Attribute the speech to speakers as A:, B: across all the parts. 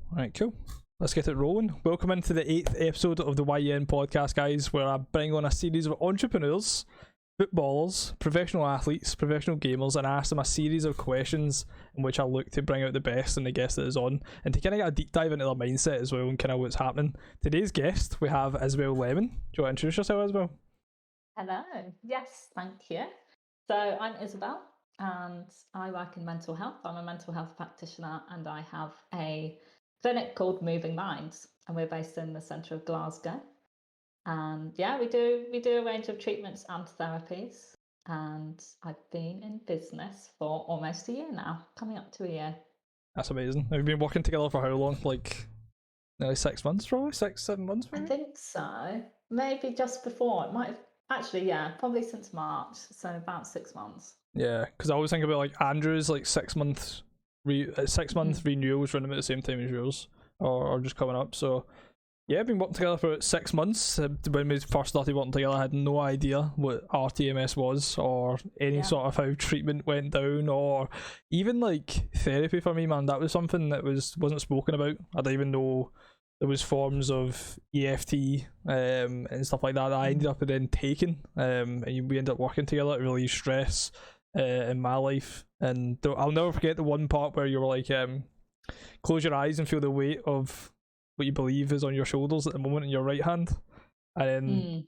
A: Alright, cool. Let's get it rolling. Welcome into the 8th episode of the YN podcast, guys, where I bring on a series of entrepreneurs, footballers, professional athletes, professional gamers, and I ask them a series of questions in which I look to bring out the best in the guest that is on, and to kind of get a deep dive into their mindset as well and kind of what's happening. Today's guest, we have Isabel Leming. Do you want to introduce yourself, Isabel?
B: Hello. Yes, thank you. So I'm Isabel and I work in mental health. I'm a mental health practitioner and I have a clinic called Moving Minds, and we're based in the centre of Glasgow. And yeah, we do a range of treatments and therapies. And I've been in business for almost a year now, coming up to a year.
A: That's amazing. Have you been working together for how long? Like nearly 6 months, probably 6-7 months. Maybe?
B: I think so. Maybe just before. It might have actually, yeah, probably since March. So about 6 months.
A: Yeah, because I always think about like Andrew's like 6 months. 6 month renewals running at the same time as yours, or just coming up. So yeah, I've been working together for 6 months. When we first started working together, I had no idea what rTMS was, or any sort of how treatment went down, or even like therapy for me, man. That was something that wasn't spoken about. I didn't even know there was forms of EFT and stuff like that I ended up then taking, and we ended up working together to relieve stress in my life. And I'll never forget the one part where you were like, close your eyes and feel the weight of what you believe is on your shoulders at the moment in your right hand, and then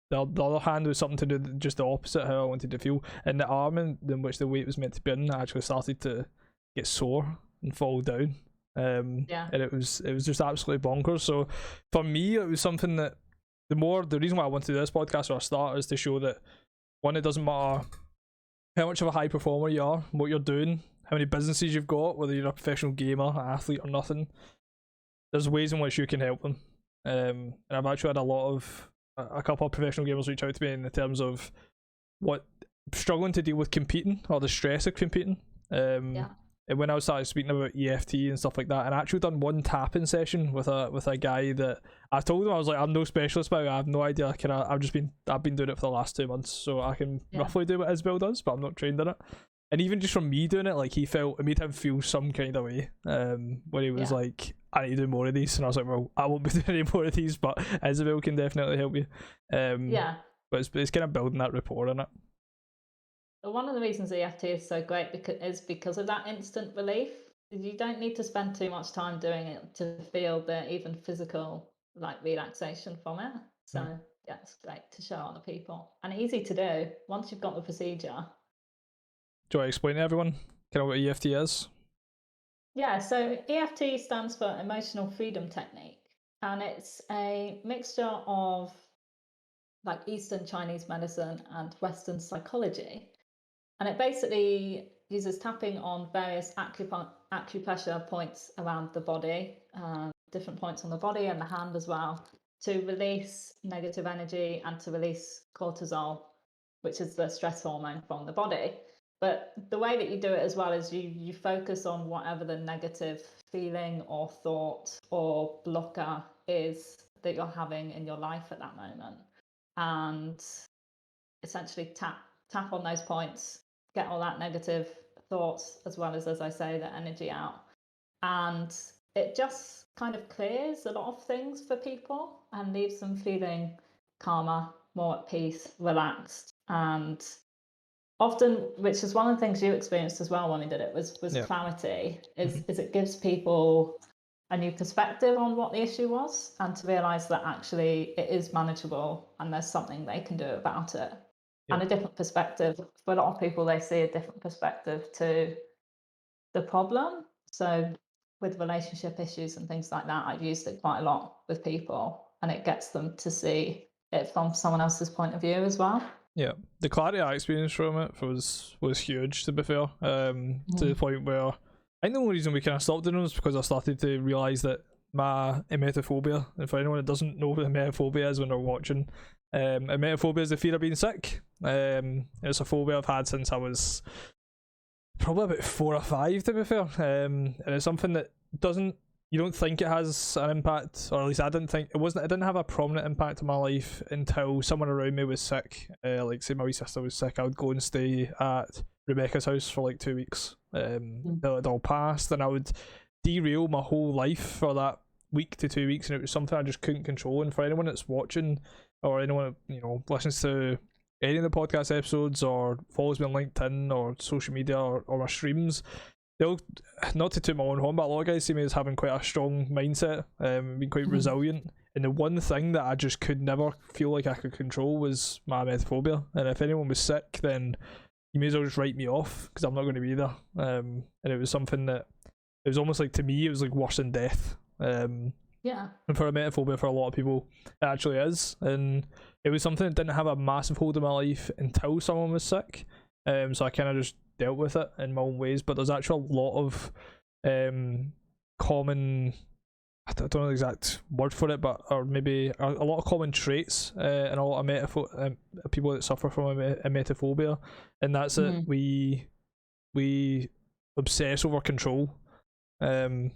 A: the other hand was something to do just the opposite, how I wanted to feel, and the arm in which the weight was meant to be in actually started to get sore and fall down. And it was just absolutely bonkers. So for me, it was something that the reason why I want to do this podcast or start is to show that, one, it doesn't matter how much of a high performer you are, what you're doing, how many businesses you've got, whether you're a professional gamer, athlete, or nothing. There's ways in which you can help them. And I've actually had a couple of professional gamers reach out to me in the terms of struggling to deal with competing, or the stress of competing. And when I started speaking about EFT and stuff like that, and I actually done one tapping session with a guy that I told him, I was like, I'm no specialist, but I have no idea. I've been doing it for the last 2 months, so I can roughly do what Isabel does, but I'm not trained in it. And even just from me doing it, like it made him feel some kind of way. When he was like, I need to do more of these, and I was like, well, I won't be doing any more of these, but Isabel can definitely help you. But it's kind of building that rapport in it.
B: One of the reasons EFT is so great is because of that instant relief. You don't need to spend too much time doing it to feel the even physical relaxation from it. So yeah, it's great to show other people, and easy to do once you've got the procedure.
A: Do you want to explain to everyone kind of what EFT is?
B: Yeah, so EFT stands for Emotional Freedom Technique, and it's a mixture of like Eastern Chinese medicine and Western psychology. And it basically uses tapping on various acupressure points around the body, different points on the body and the hand as well, to release negative energy and to release cortisol, which is the stress hormone from the body. But the way that you do it as well is you focus on whatever the negative feeling or thought or blocker is that you're having in your life at that moment, and essentially tap on those points, get all that negative thoughts as well as I say, the energy out. And it just kind of clears a lot of things for people and leaves them feeling calmer, more at peace, relaxed. And often, which is one of the things you experienced as well when we did it, was clarity, is it gives people a new perspective on what the issue was, and to realise that actually it is manageable and there's something they can do about it. And a different perspective. For a lot of people, they see a different perspective to the problem. So with relationship issues and things like that, I've used it quite a lot with people, and it gets them to see it from someone else's point of view as well. Yeah,
A: the clarity I experienced from it was huge, to be fair, to the point where I think the only reason we kind of stopped doing it was because I started to realise that my emetophobia, and for anyone that doesn't know what emetophobia is when they're watching, emetophobia is the fear of being sick. It's a phobia I've had since I was probably about 4 or 5, to be fair, and it's something that you don't think it has an impact, or at least I didn't think it didn't have a prominent impact on my life until someone around me was sick. Like say my wee sister was sick, I would go and stay at Rebecca's house for like 2 weeks until it all passed, and I would derail my whole life for that week to 2 weeks, and it was something I just couldn't control. And for anyone that's watching, or anyone listens to any of the podcast episodes, or follows me on LinkedIn or social media, or my streams, they'll, not to toot my own horn, but a lot of guys see me as having quite a strong mindset, being quite resilient. And the one thing that I just could never feel like I could control was my emetophobia. And if anyone was sick, then you may as well just write me off, because I'm not going to be there. And it was something that, it was almost like, to me, it was like worse than death.
B: Yeah.
A: And for emetophobia, for a lot of people, it actually is. And it was something that didn't have a massive hold in my life until someone was sick. So I kind of just dealt with it in my own ways. But there's actually a lot of common, I don't know the exact word for it, but, or maybe a lot of common traits in a lot of people that suffer from emetophobia. And that's it. We obsess over control. And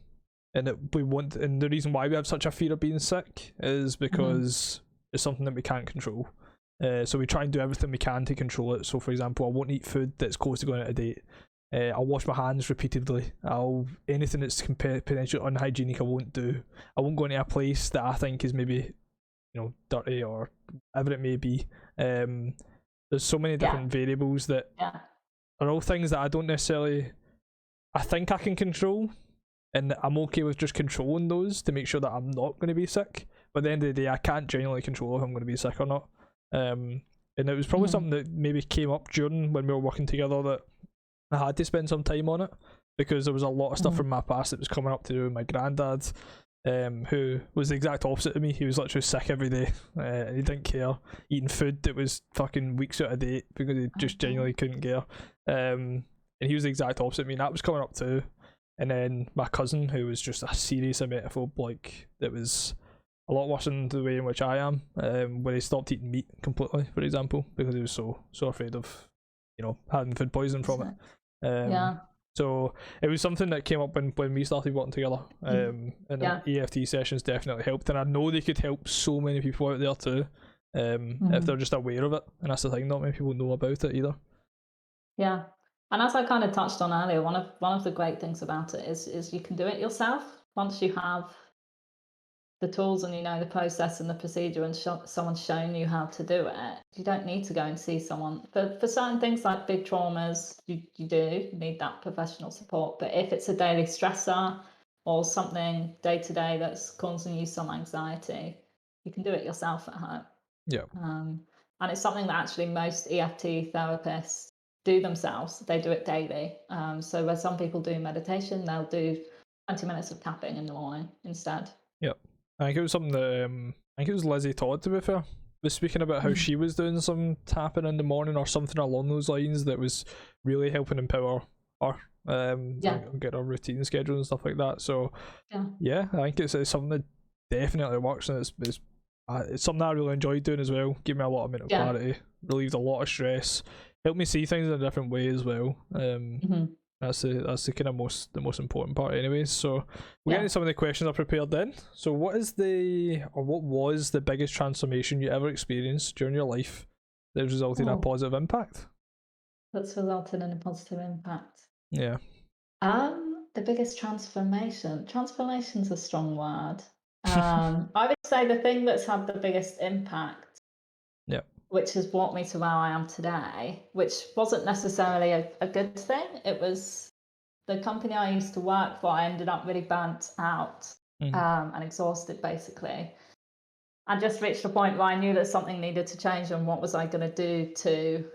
A: the reason why we have such a fear of being sick is because it's something that we can't control. So we try and do everything we can to control it. So, for example, I won't eat food that's close to going out of date. I'll wash my hands repeatedly. Anything that's potentially unhygienic I won't do. I won't go into a place that I think is maybe, dirty or whatever it may be. There's so many different variables that are all things that I don't necessarily, I think I can control, and I'm okay with just controlling those to make sure that I'm not going to be sick. But at the end of the day, I can't genuinely control if I'm going to be sick or not. And it was probably something that maybe came up during when we were working together, that I had to spend some time on it, because there was a lot of stuff from my past that was coming up to do with my granddad, who was the exact opposite of me. He was literally sick every day, and he didn't care, eating food that was fucking weeks out of date because he just genuinely couldn't care. And he was the exact opposite of me, and that was coming up too. And then my cousin, who was just a serious emetophobe, like, that was a lot worse than the way in which I am, where he stopped eating meat completely, for example, because he was so afraid of, having food poisoning from it. So it was something that came up when we started working together, and the EFT sessions definitely helped, and I know they could help so many people out there too, if they're just aware of it. And that's the thing, not many people know about it either.
B: Yeah. And as I kind of touched on earlier, one of the great things about it is you can do it yourself once you have the tools and the process and the procedure, and someone's shown you how to do it. You don't need to go and see someone for certain things like big traumas. You do need that professional support. But if it's a daily stressor or something day to day that's causing you some anxiety, you can do it yourself at home.
A: Yeah.
B: And it's something that actually most EFT therapists do themselves. They do it daily. So where some people do meditation, they'll do 20 minutes of tapping in the morning instead.
A: Yep. I think it was something that I think it was Lizzie Todd, to be fair, was speaking about how she was doing some tapping in the morning or something along those lines that was really helping empower her, get her routine schedule and stuff like that. So I think it's something that definitely works, and it's something I really enjoyed doing as well. Gave me a lot of mental clarity, relieved a lot of stress, helped me see things in a different way as well. That's the kind of the most important part anyways. So we'll get into some of the questions I prepared then. So what was the biggest transformation you ever experienced during your life that resulted in a positive impact?
B: That's resulted in a positive impact.
A: Yeah.
B: The biggest transformation. Transformation's a strong word. I would say the thing that's had the biggest impact, which has brought me to where I am today, which wasn't necessarily a good thing. It was the company I used to work for. I ended up really burnt out and exhausted, basically. I just reached a point where I knew that something needed to change, and what was I going to do to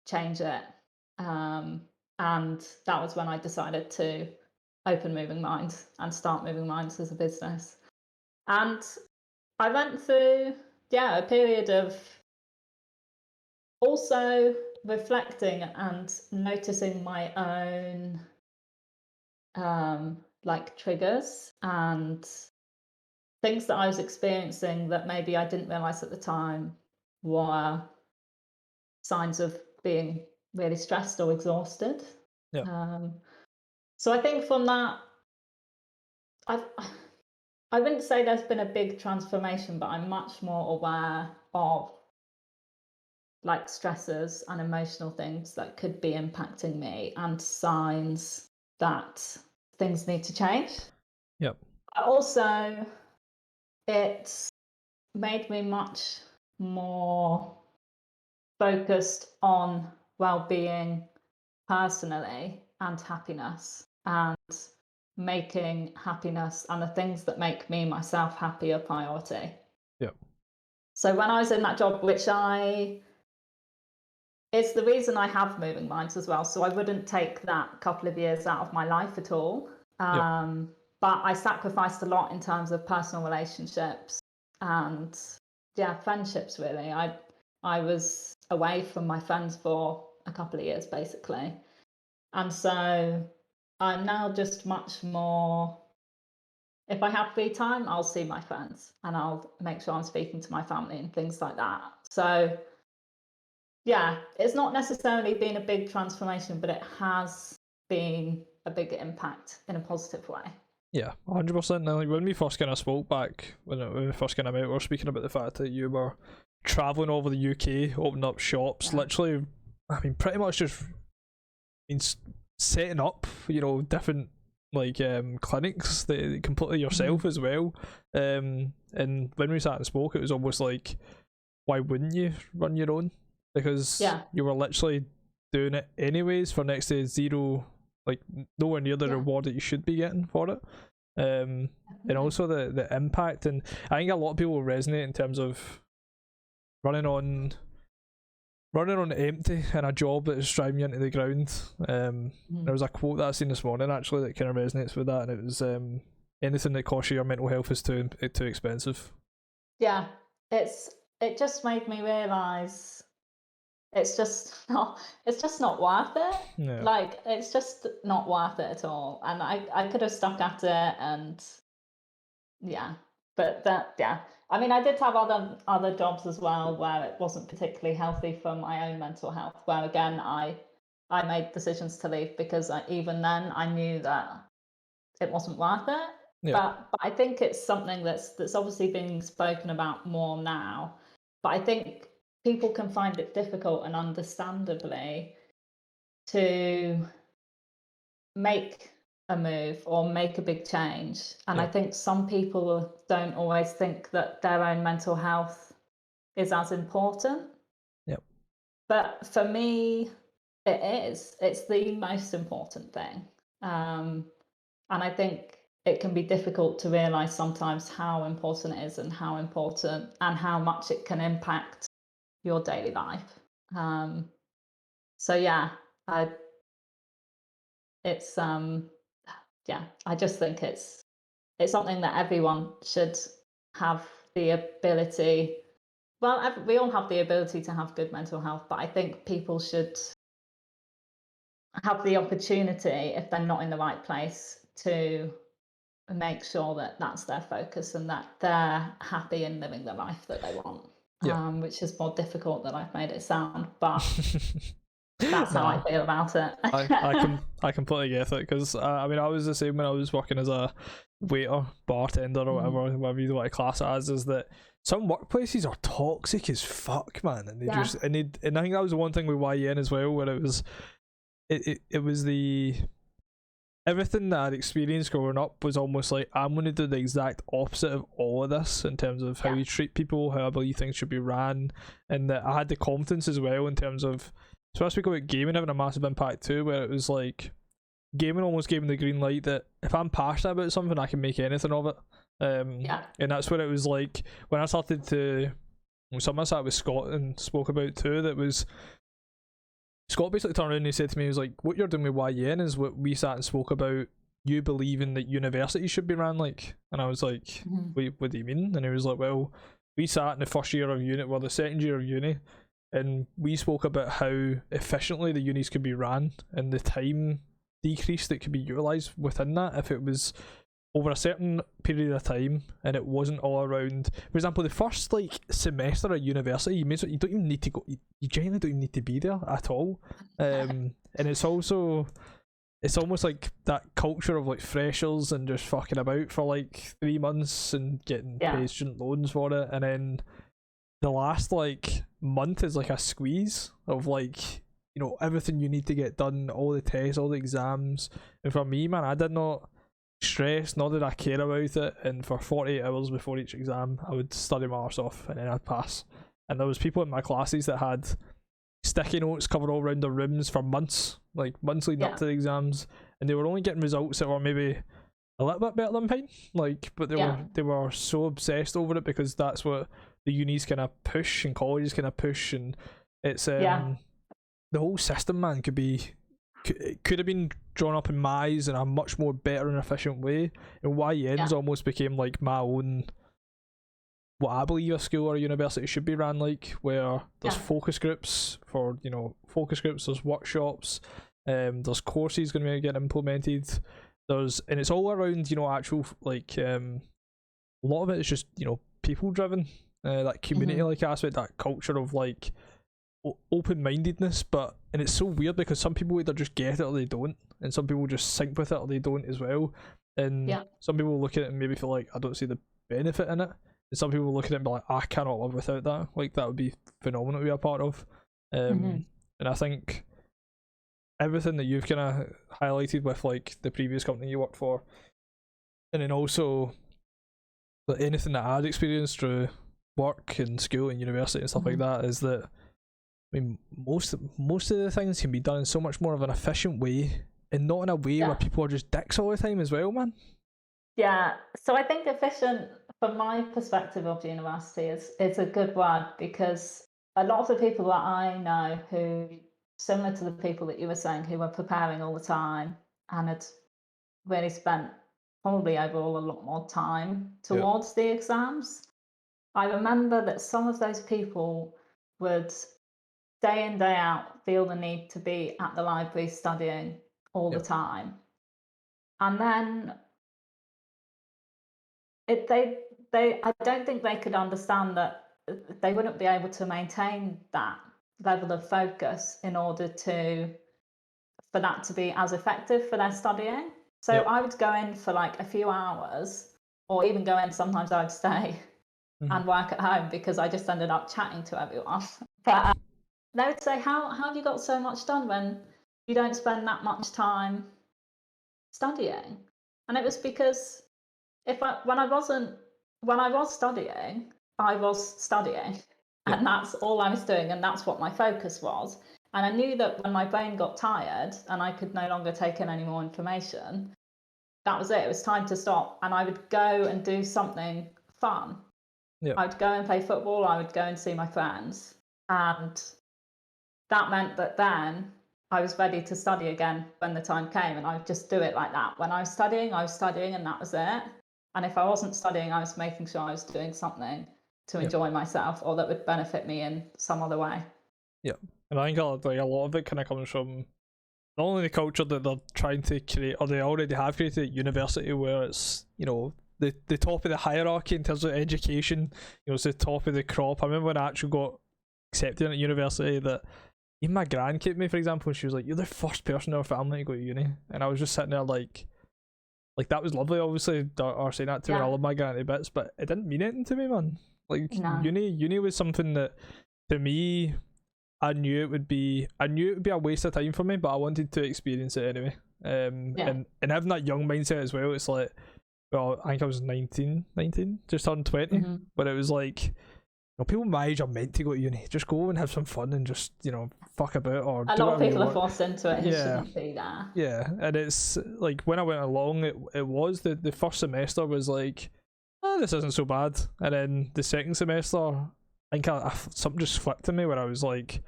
B: change it? And that was when I decided to open Moving Minds and start Moving Minds as a business. And I went through, a period of also reflecting and noticing my own triggers and things that I was experiencing that maybe I didn't realize at the time were signs of being really stressed or exhausted. So I think from that, I wouldn't say there's been a big transformation, but I'm much more aware of stressors and emotional things that could be impacting me and signs that things need to change.
A: Yep.
B: Also, it's made me much more focused on well-being personally and happiness, and making happiness and the things that make me myself happy a priority.
A: Yep.
B: So when I was in that job, it's the reason I have moving minds as well. So I wouldn't take that couple of years out of my life at all. But I sacrificed a lot in terms of personal relationships and friendships really. I was away from my friends for a couple of years basically. And so I'm now just much more, if I have free time, I'll see my friends and I'll make sure I'm speaking to my family and things like that. So yeah, it's not necessarily been a big transformation, but it has been a big impact in a positive way.
A: Yeah, 100%. Now, like when we first kind of spoke back, when we first kind of met, we were speaking about the fact that you were traveling over the UK, opening up shops, literally, I mean, pretty much just setting up, different like clinics that completely yourself as well. And when we sat and spoke, it was almost like, why wouldn't you run your own? Because you were literally doing it anyways for next to zero, like nowhere near the reward that you should be getting for it. And also the impact, and I think a lot of people will resonate in terms of running on empty in a job that is driving you into the ground. There was a quote that I seen this morning actually that kind of resonates with that, and it was anything that costs you your mental health is too expensive.
B: Yeah, it just made me realise it's just not worth it.
A: Yeah.
B: Like it's just not worth it at all. And I could have stuck at it, and I mean, I did have other jobs as well where it wasn't particularly healthy for my own mental health, where again I made decisions to leave because even then I knew that it wasn't worth it. But I think it's something that's obviously being spoken about more now. But I think people can find it difficult, and understandably, to make a move or make a big change. And I think some people don't always think that their own mental health is as important. But for me, it is. It's the most important thing. And I think it can be difficult to realize sometimes how important it is, and how important and how much it can impact your daily life. So yeah, I just think it's something that everyone should have the ability. Well, we all have the ability to have good mental health, but I think people should have the opportunity, if they're not in the right place, to make sure that that's their focus and that they're happy in living the life that they want. Which is more difficult than I've made it sound, but that's how I feel about it.
A: I completely get it, because I mean, I was the same when I was working as a waiter, bartender, or whatever you want to class it as. Is that some workplaces are toxic as fuck, man, and I think that was the one thing with YN as well, where it was the everything that I'd experienced growing up was almost like, I'm going to do the exact opposite of all of this in terms of how you treat people, how I believe things should be ran, and that I had the confidence as well in terms of, so I speak about gaming having a massive impact too, where it was like gaming almost gave me the green light that if I'm passionate about something, I can make anything of it. And that's where it was like, when I started to, something I sat with Scott and spoke about too, that was, Scott basically turned around and he said to me, he was like, what you're doing with YN is what we sat and spoke about, you believing that universities should be ran like. And I was like, wait, what do you mean? And he was like, well, we sat in the first year of uni, well, the second year of uni, and we spoke about how efficiently the unis could be ran and the time decrease that could be utilised within that if it was over a certain period of time and it wasn't all around. For example, the first like semester at university, you don't even need to go, you genuinely don't even need to be there at all. And it's almost like that culture of like freshers and just fucking about for like 3 months and getting paid student loans for it, and then the last like month is like a squeeze of like, everything you need to get done, all the tests, all the exams. And for me, man, I did not stress, nor did I care about it. And for 48 hours before each exam, I would study my arse off, and then I'd pass. And there was people in my classes that had sticky notes covered all around their rooms for months, like months leading up to the exams, and they were only getting results that were maybe a little bit better than mine. Like, but they were so obsessed over it because that's what the unis kind of push and colleges kind of push, and it's the whole system, man, could have been drawn up in my eyes in a much more better and efficient way. And YEN's almost became like my own, what I believe a school or a university should be ran like, where there's focus groups for, there's workshops, there's courses going to get implemented, and it's all around, actual, like, a lot of it is just, people driven, that community like aspect, that culture of like open-mindedness. And it's so weird because some people either just get it or they don't, and some people just sync with it or they don't as well. And some people look at it and maybe feel like, I don't see the benefit in it, and some people look at it and be like, I cannot live without that. Like, that would be phenomenal to be a part of. And I think everything that you've kind of highlighted with like the previous company you worked for, and then also like anything that I'd experienced through work and school and university and stuff like that, is that, I mean, most of the things can be done in so much more of an efficient way, and not in a way where people are just dicks all the time as well, man.
B: Yeah, so I think efficient, from my perspective of university, is a good word, because a lot of the people that I know who, similar to the people that you were saying, who were preparing all the time and had really spent probably overall a lot more time towards the exams, I remember that some of those people would day in, day out feel the need to be at the library studying all the time. And then I don't think they could understand that they wouldn't be able to maintain that level of focus in order for that to be as effective for their studying. So I would go in for like a few hours, or even go in, sometimes I would stay and work at home, because I just ended up chatting to everyone. But they would say, how have you got so much done when you don't spend that much time studying? And it was because when I was studying, I was studying, and that's all I was doing, and that's what my focus was. And I knew that when my brain got tired and I could no longer take in any more information, that was it. It was time to stop, and I would go and do something fun. I would go and play football. I would go and see my friends, and that meant that then I was ready to study again when the time came, and I would just do it like that. When I was studying, and that was it. And if I wasn't studying, I was making sure I was doing something to enjoy myself, or that would benefit me in some other way. Yeah.
A: And I think like a lot of it kind of comes from not only the culture that they're trying to create, or they already have created at university, where it's, the top of the hierarchy in terms of education, it's the top of the crop. I remember when I actually got accepted at university, that even my gran came to me, for example, and she was like, "You're the first person in our family to go to uni," and I was just sitting there like that was lovely, obviously, or saying that to me. I love my gran to bits, but it didn't mean anything to me, man. Like, uni was something that, to me, I knew it would be a waste of time for me, but I wanted to experience it anyway. And having that young mindset as well, it's like, well, I think I was 19, just turned 20, but it was like, people my age are meant to go to uni. Just go and have some fun and just, fuck about, or
B: a lot of people are forced into it. It shouldn't be that.
A: Yeah, and it's like, when I went along, it was the first semester was like, this isn't so bad, and then the second semester, I think something just flipped in me, where I was like,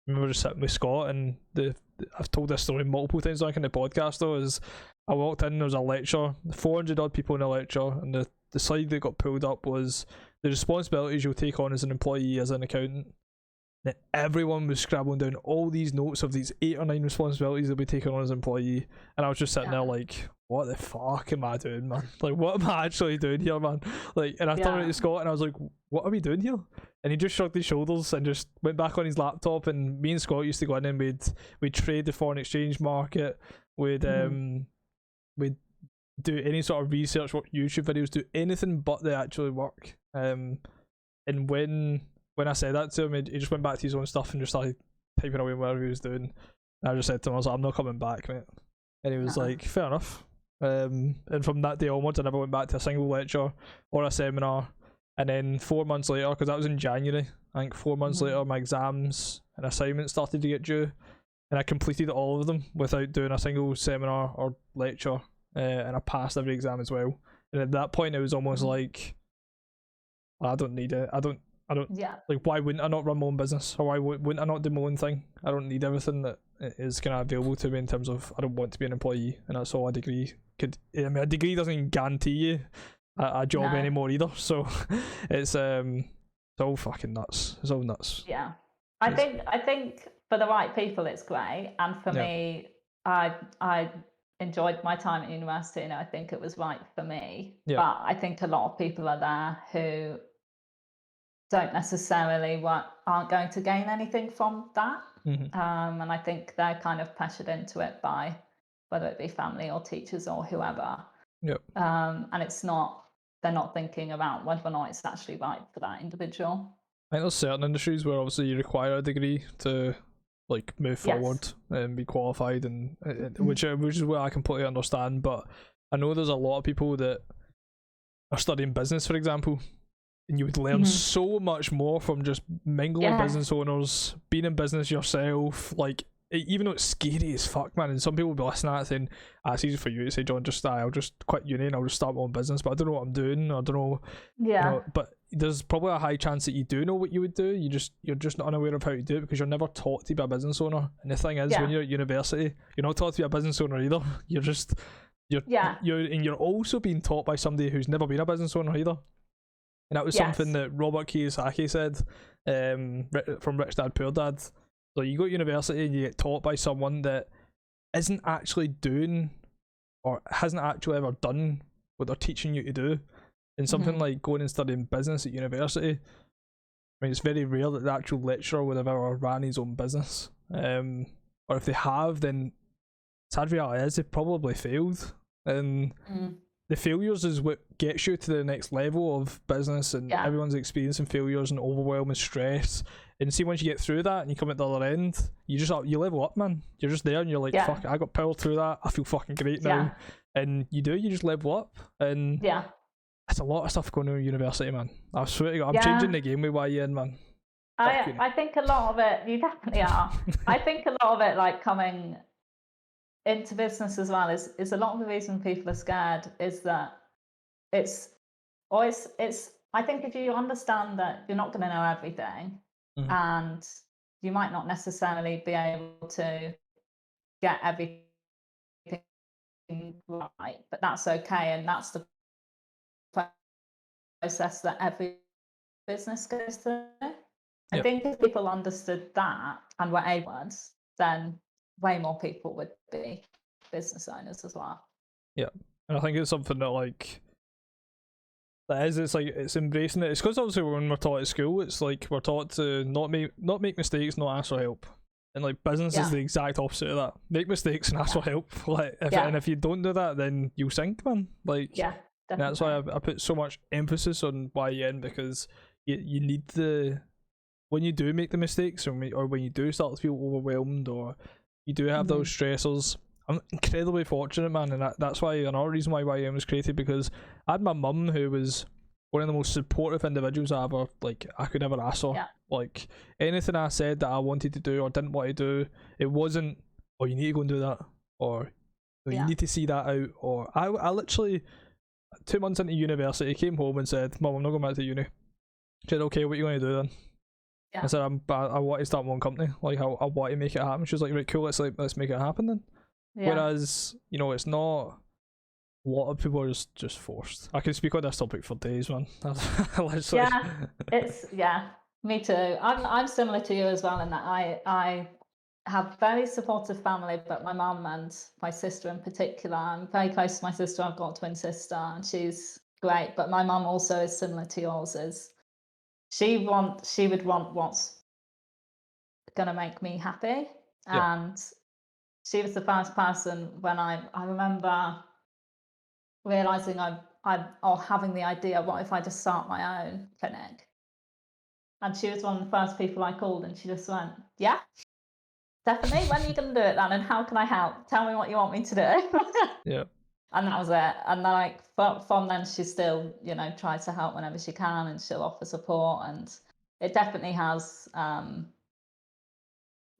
A: I remember just sitting with Scott, and I've told this story multiple times like in the podcast though, is I walked in, there was a lecture, 400 odd people in a lecture, and the slide that got pulled up was the responsibilities you'll take on as an employee, as an accountant. And everyone was scribbling down all these notes of these 8 or 9 responsibilities they'll be taking on as an employee, and I was just sitting there like, what the fuck am I doing, man? Like, what am I actually doing here, man? Like, and I turned to Scott and I was like, what are we doing here? And he just shrugged his shoulders and just went back on his laptop, and me and Scott used to go in and we'd trade the foreign exchange market, we'd do any sort of research, watch YouTube videos, do anything but the actual work. And when I said that to him, he just went back to his own stuff and just started typing away whatever he was doing. And I just said to him, I was like, I'm not coming back, mate. And he was like, fair enough. And from that day onwards, I never went back to a single lecture or a seminar. And then 4 months later, because that was in January, I think 4 months later, my exams and assignments started to get due, and I completed all of them without doing a single seminar or lecture, and I passed every exam as well. And at that point, it was almost like, I don't need it. I don't. Like, why wouldn't I not run my own business, or why wouldn't I not do my own thing? I don't need everything that is kind of available to me in terms of, I don't want to be an employee, and that's all a degree could. I mean, a degree doesn't even guarantee you a job anymore either. So it's all fucking nuts. It's all nuts.
B: Yeah, I think for the right people, it's great, and for me, I enjoyed my time at university, and I think it was right for me.
A: Yeah.
B: But I think a lot of people are there who don't necessarily aren't going to gain anything from that. And I think they're kind of pressured into it by whether it be family or teachers or whoever.
A: Yep.
B: And they're not thinking about whether or not it's actually right for that individual.
A: I think there's certain industries where obviously you require a degree to like move forward and be qualified, and which is what I completely understand. But I know there's a lot of people that are studying business, for example, and you would learn so much more from just mingling with business owners, being in business yourself. Like, even though it's scary as fuck, man, and some people will be listening to that saying, it's easy for you to say, John, I'll just quit uni and I'll just start my own business, but I don't know what I'm doing, I don't know. You know, but there's probably a high chance that you do know what you would do, you're just not unaware of how to do it, because you're never taught to be a business owner. And the thing is, when you're at university, you're not taught to be a business owner either. You're also being taught by somebody who's never been a business owner either. And that was something that Robert Kiyosaki said, from Rich Dad Poor Dad. So you go to university and you get taught by someone that isn't actually doing, or hasn't actually ever done what they're teaching you to do. And something like going and studying business at university, I mean, it's very rare that the actual lecturer would have ever ran his own business. Or if they have, then sad reality is they probably failed. And the failures is what gets you to the next level of business, and everyone's experiencing failures and overwhelm and stress. And see, once you get through that and you come at the other end, you level up, man. You're just there and you're like, fuck it, I got powered through that, I feel fucking great now. And you just level up. And it's a lot of stuff going on at university, man. I swear to God, I'm changing the game with YN, man.
B: I think a lot of it, you definitely are. I think a lot of it, like coming into business as well, is a lot of the reason people are scared is that it's I think if you understand that you're not going to know everything, and you might not necessarily be able to get everything right, but that's okay, and that's the process that every business goes through. I think if people understood that and were able, then way more people would be business owners as well. Yeah,
A: and I think it's something that like it's embracing it. It's because obviously when we're taught at school, it's like we're taught to not make mistakes, not ask for help. And like business is the exact opposite of that. Make mistakes and ask for help. Like if you don't do that, then you'll sink, man. Like definitely. That's why I put so much emphasis on YN, because you need when you do make the mistakes, or when you do start to feel overwhelmed, or you do have those stressors. I'm incredibly fortunate, man, and that's why another reason why YM was created, because I had my mum, who was one of the most supportive individuals I could ever ask for. Like, anything I said that I wanted to do or didn't want to do, it wasn't, oh, you need to go and do that, or you need to see that out. Or I literally 2 months into university came home and said, Mum, I'm not going back to uni. She said, okay, what are you going to do then? I said, I want to start my own company. Like, I want to make it happen. She was like, right, cool, let's make it happen then. Whereas, it's not, a lot of people are just forced. I can speak on this topic for days, man. Literally.
B: Me too. I'm similar to you as well, in that I have very supportive family, but my mum and my sister in particular, I'm very close to my sister. I've got a twin sister and she's great, but my mum also is similar to yours. Is she would want what's gonna make me happy. And she was the first person when I remember realizing or having the idea, what if I just start my own clinic? And she was one of the first people I called, and she just went, yeah, definitely. When are you going to do it then? And how can I help? Tell me what you want me to do. And that was it. And like from then, she still, you know, tries to help whenever she can, and she'll offer support. And it definitely has.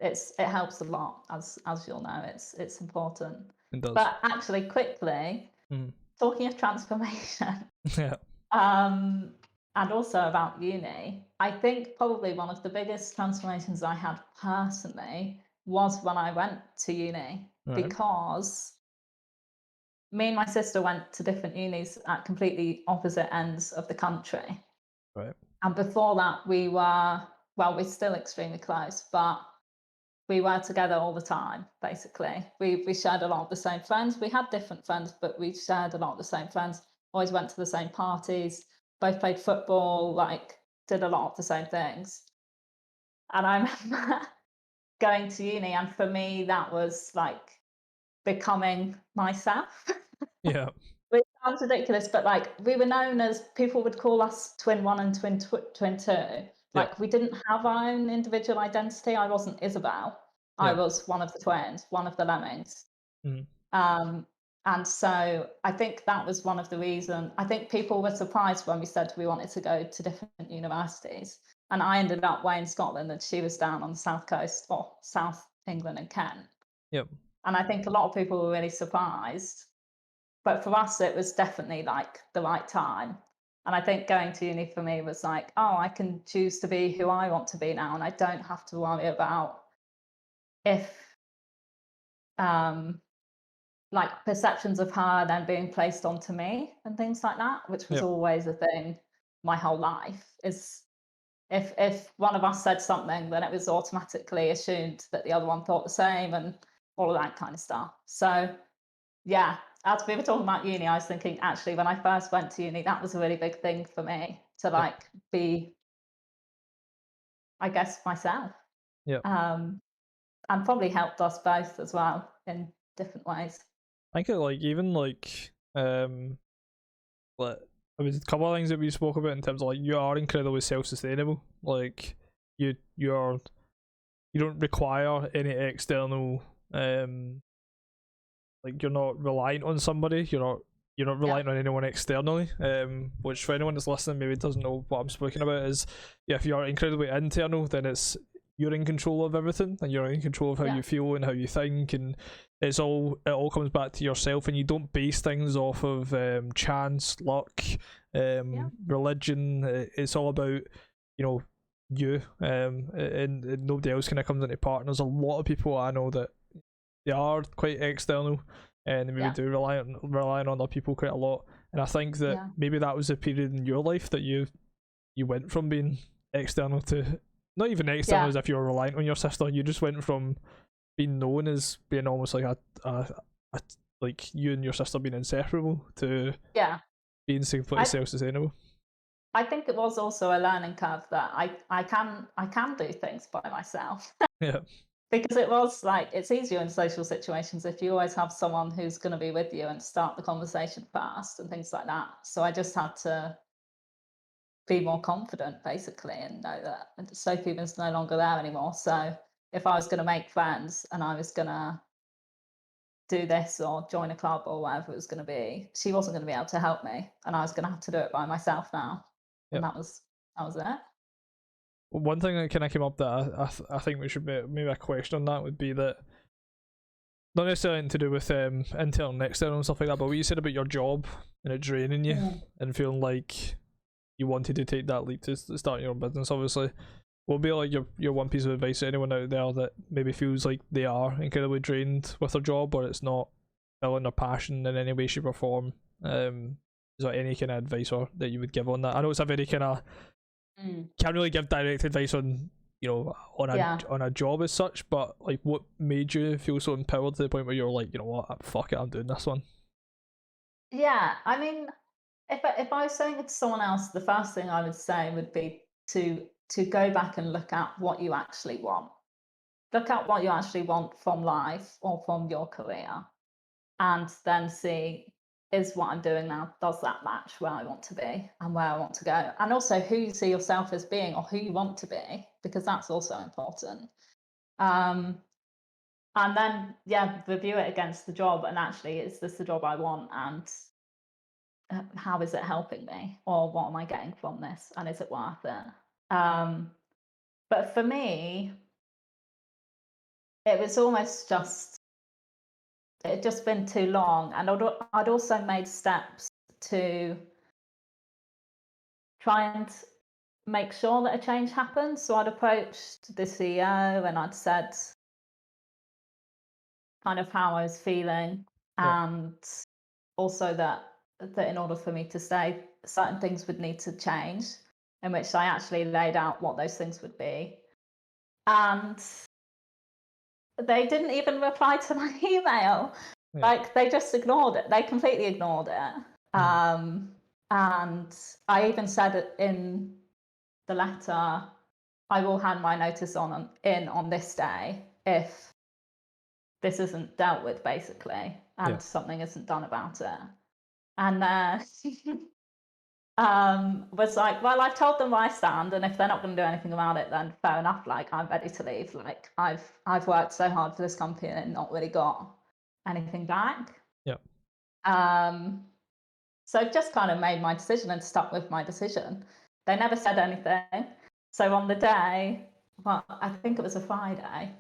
B: It helps a lot, as you'll know. It's important.
A: It does.
B: But actually, quickly
A: Mm.
B: talking of transformation,
A: Yeah.
B: and also about uni, I think probably one of the biggest transformations I had personally was when I went to uni,
A: Right.
B: because me and my sister went to different unis at completely opposite ends of the country.
A: Right.
B: And before that, we're still extremely close, but we were together all the time, basically. We shared a lot of the same friends. We had different friends, but we shared a lot of the same friends. Always went to the same parties, both played football, like did a lot of the same things. And I remember going to uni, and for me, that was like becoming myself.
A: Yeah.
B: Which sounds ridiculous, but like we were known as, people would call us twin one and twin two.
A: Yeah.
B: Like we didn't have our own individual identity. I wasn't Isabel. I
A: Yeah.
B: was one of the twins, one of the Lemmings.
A: Mm.
B: And so I think that was one of the reasons. I think people were surprised when we said we wanted to go to different universities. And I ended up way in Scotland, and she was down on the south coast, or South England and Kent.
A: Yep.
B: And I think a lot of people were really surprised. But for us, it was definitely like the right time. And I think going to uni for me was like, oh, I can choose to be who I want to be now, and I don't have to worry about if um, like perceptions of her then being placed onto me and things like that, which was
A: Yep.
B: always a thing my whole life. Is if one of us said something, then it was automatically assumed that the other one thought the same, and all of that kind of stuff. So yeah, as we were talking about uni, I was thinking actually when I first went to uni, that was a really big thing for me to
A: Yep.
B: like be, I guess, myself.
A: Yep.
B: And probably helped us both as well in different ways.
A: I think it, like, even like like, there was a couple of things that we spoke about in terms of like, you are incredibly self-sustainable. Like you're you don't require any external like, you're not reliant on somebody. You're not
B: Yeah,
A: reliant on anyone externally. Which, for anyone that's listening maybe doesn't know what I'm speaking about, is, yeah, if you're incredibly internal, then it's, you're in control of everything, and you're in control of how
B: yeah,
A: you feel and how you think, and it all comes back to yourself, and you don't base things off of chance, luck,
B: yeah,
A: religion. It's all about, you know, you, and nobody else kind of comes into part. And there's a lot of people I know that they are quite external, and they maybe
B: yeah,
A: do relying on other people quite a lot. And I think that
B: yeah,
A: maybe that was a period in your life that you went from being external to not even external,
B: yeah,
A: as if you were reliant on your sister. You just went from being known as being almost like a like you and your sister being inseparable to
B: yeah.
A: being completely
B: I
A: self-sustainable.
B: I think it was also a learning curve that I can do things by myself.
A: Yeah.
B: Because it was like, it's easier in social situations if you always have someone who's going to be with you and start the conversation fast and things like that. So I just had to be more confident, basically, and know that Sophie was no longer there anymore. So if I was going to make friends and I was going to do this or join a club or whatever it was going to be, she wasn't going to be able to help me, and I was going to have to do it by myself now.
A: Yeah.
B: And that was it.
A: One thing that kind of came up that I think we should maybe a question on that would be that, not necessarily to do with internal and external and stuff like that, but what you said about your job and it draining you and feeling like you wanted to take that leap to start your own business, obviously. What would be like your one piece of advice to anyone out there that maybe feels like they are incredibly drained with their job, or it's not filling their passion in any way, shape, or form? Is there any kind of advice or that you would give on that? I know it's a very kind of, can't really give direct advice on, you know,
B: Yeah.
A: on a job as such, but like, what made you feel so empowered to the point where you're like, you know what, fuck it, I'm doing this one?
B: Yeah. I mean, if I was saying it to someone else, the first thing I would say would be to go back and look at what you actually want. Look at what you actually want from life or from your career, and then see, is what I'm doing now, does that match where I want to be and where I want to go? And also who you see yourself as being or who you want to be, because that's also important. Um, and then review it against the job, and actually, is this the job I want, and how is it helping me, or what am I getting from this, and is it worth it? But for me, it was almost just, it had just been too long, and I'd also made steps to try and make sure that a change happened. So I'd approached the CEO and I'd said kind of how I was feeling, and also that in order for me to stay, certain things would need to change, in which I actually laid out what those things would be. And they didn't even reply to my email.
A: Yeah.
B: Like, they just ignored it. They completely ignored it. And I even said it in the letter, I will hand my notice in on this day if this isn't dealt with, basically, and something isn't done about it. And was like, well, I've told them where I stand, and if they're not going to do anything about it, then fair enough. Like, I'm ready to leave. Like, I've worked so hard for this company and not really got anything back.
A: Yeah.
B: So I just kind of made my decision and stuck with my decision. They never said anything. So on the day, well, I think it was a Friday,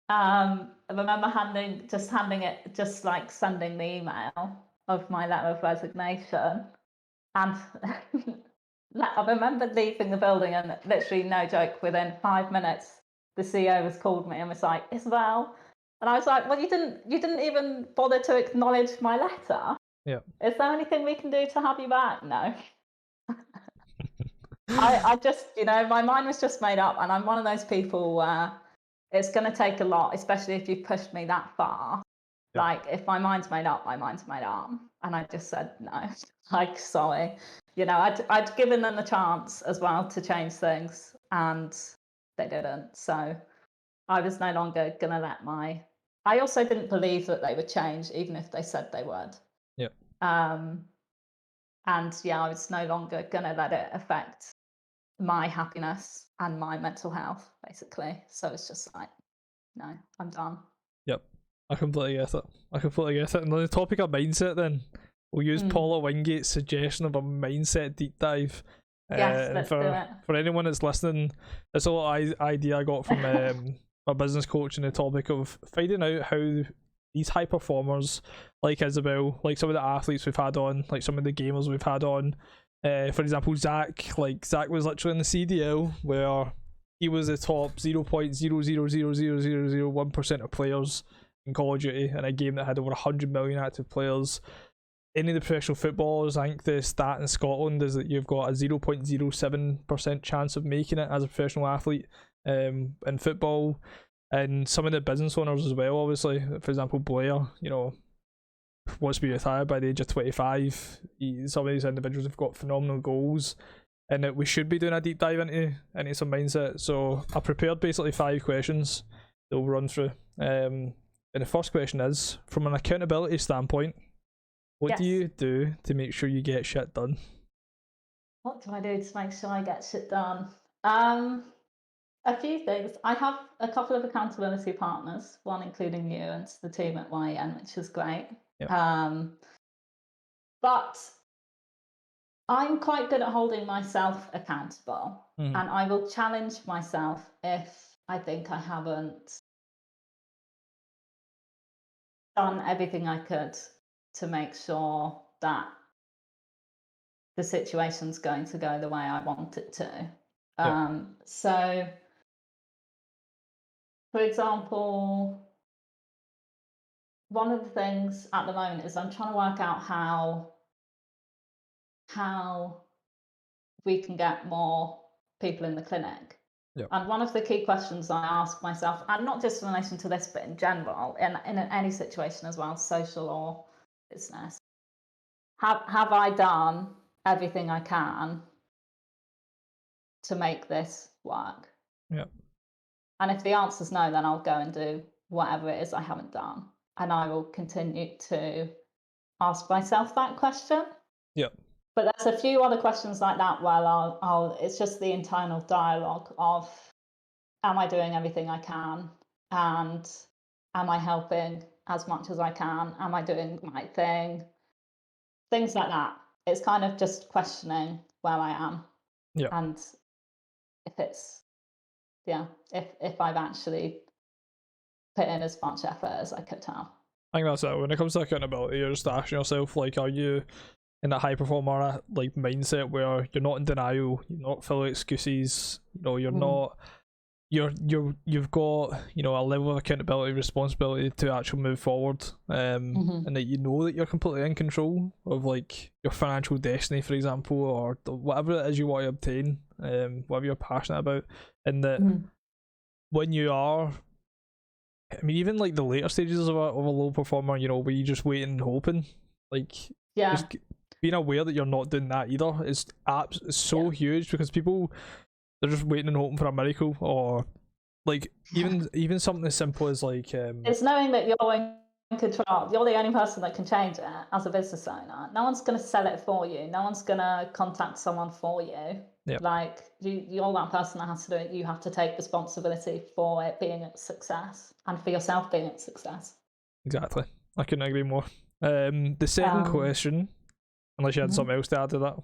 B: I remember sending the email of my letter of resignation. And I remember leaving the building, and literally, no joke, within 5 minutes, the CEO has called me and was like, Isabel. And I was like, well, you didn't even bother to acknowledge my letter.
A: Yeah.
B: Is there anything we can do to have you back? No. I just, my mind was just made up, and I'm one of those people where it's going to take a lot, especially if you've pushed me that far. Yeah. Like, if my mind's made up, my mind's made up. And I just said, no, like, sorry. I'd given them the chance as well to change things, and they didn't. So I was no longer going to I also didn't believe that they would change, even if they said they would.
A: Yeah.
B: And I was no longer going to let it affect my happiness and my mental health, basically. So it's just like, no, I'm done.
A: Yep. I completely get it. And on the topic of mindset, then we'll use Paula Wingate's suggestion of a mindset deep dive.
B: Yes, let's do it.
A: For anyone that's listening, it's a little idea I got from my business coach on the topic of finding out how these high performers like Isabel, like some of the athletes we've had on, like some of the gamers we've had on, for example, Zach was literally in the CDL where he was the top 0.0000001% of players in Call of Duty in a game that had over 100 million active players. Any of the professional footballers, I think the stat in Scotland is that you've got a 0.07% chance of making it as a professional athlete in football. And some of the business owners as well, obviously. For example, Blair, wants to be retired by the age of 25. Some of these individuals have got phenomenal goals, and that we should be doing a deep dive into some mindset. So I prepared basically 5 questions that we'll run through. And the first question is, from an accountability standpoint, what do you do to make sure you get shit done?
B: What do I do to make sure I get shit done? A few things. I have a couple of accountability partners, one including you and the team at YN, which is great. Yep. But I'm quite good at holding myself accountable, and I will challenge myself if I think I haven't done everything I could to make sure that the situation's going to go the way I want it to. Yep. So, for example, one of the things at the moment is I'm trying to work out how we can get more people in the clinic. Yep. And one of the key questions I ask myself, and not just in relation to this, but in general, in any situation as well, social or business, have I done everything I can to make this work?
A: Yep.
B: And if the answer is no, then I'll go and do whatever it is I haven't done. And I will continue to ask myself that question.
A: Yep.
B: But there's a few other questions like that where it's just the internal dialogue of, am I doing everything I can? And Am I helping as much as I can? Am I doing the right thing? Things like that. It's kind of just questioning where I am.
A: Yeah.
B: And if it's, if I've actually put in as much effort as I could have.
A: I think that's it. When it comes to accountability, you're just asking yourself, like, are you in that high performer like mindset where you're not in denial, you're not full of excuses, you're not you've got a level of accountability, responsibility to actually move forward, and that that you're completely in control of like your financial destiny, for example, or whatever it is you want to obtain, whatever you're passionate about, and that when you are, I mean, even like the later stages of a low performer, where you just waiting and hoping, like just being aware that you're not doing that either is so huge, because people, they're just waiting and hoping for a miracle, or like even something as simple as like
B: it's knowing that you're in control. You're the only person that can change it as a business owner. No one's going to sell it for you. No one's going to contact someone for you. Like you're that person that has to do it. You have to take responsibility for it being a success and for yourself being a success.
A: Exactly. I couldn't agree more. The second question, unless you had something else to add to that.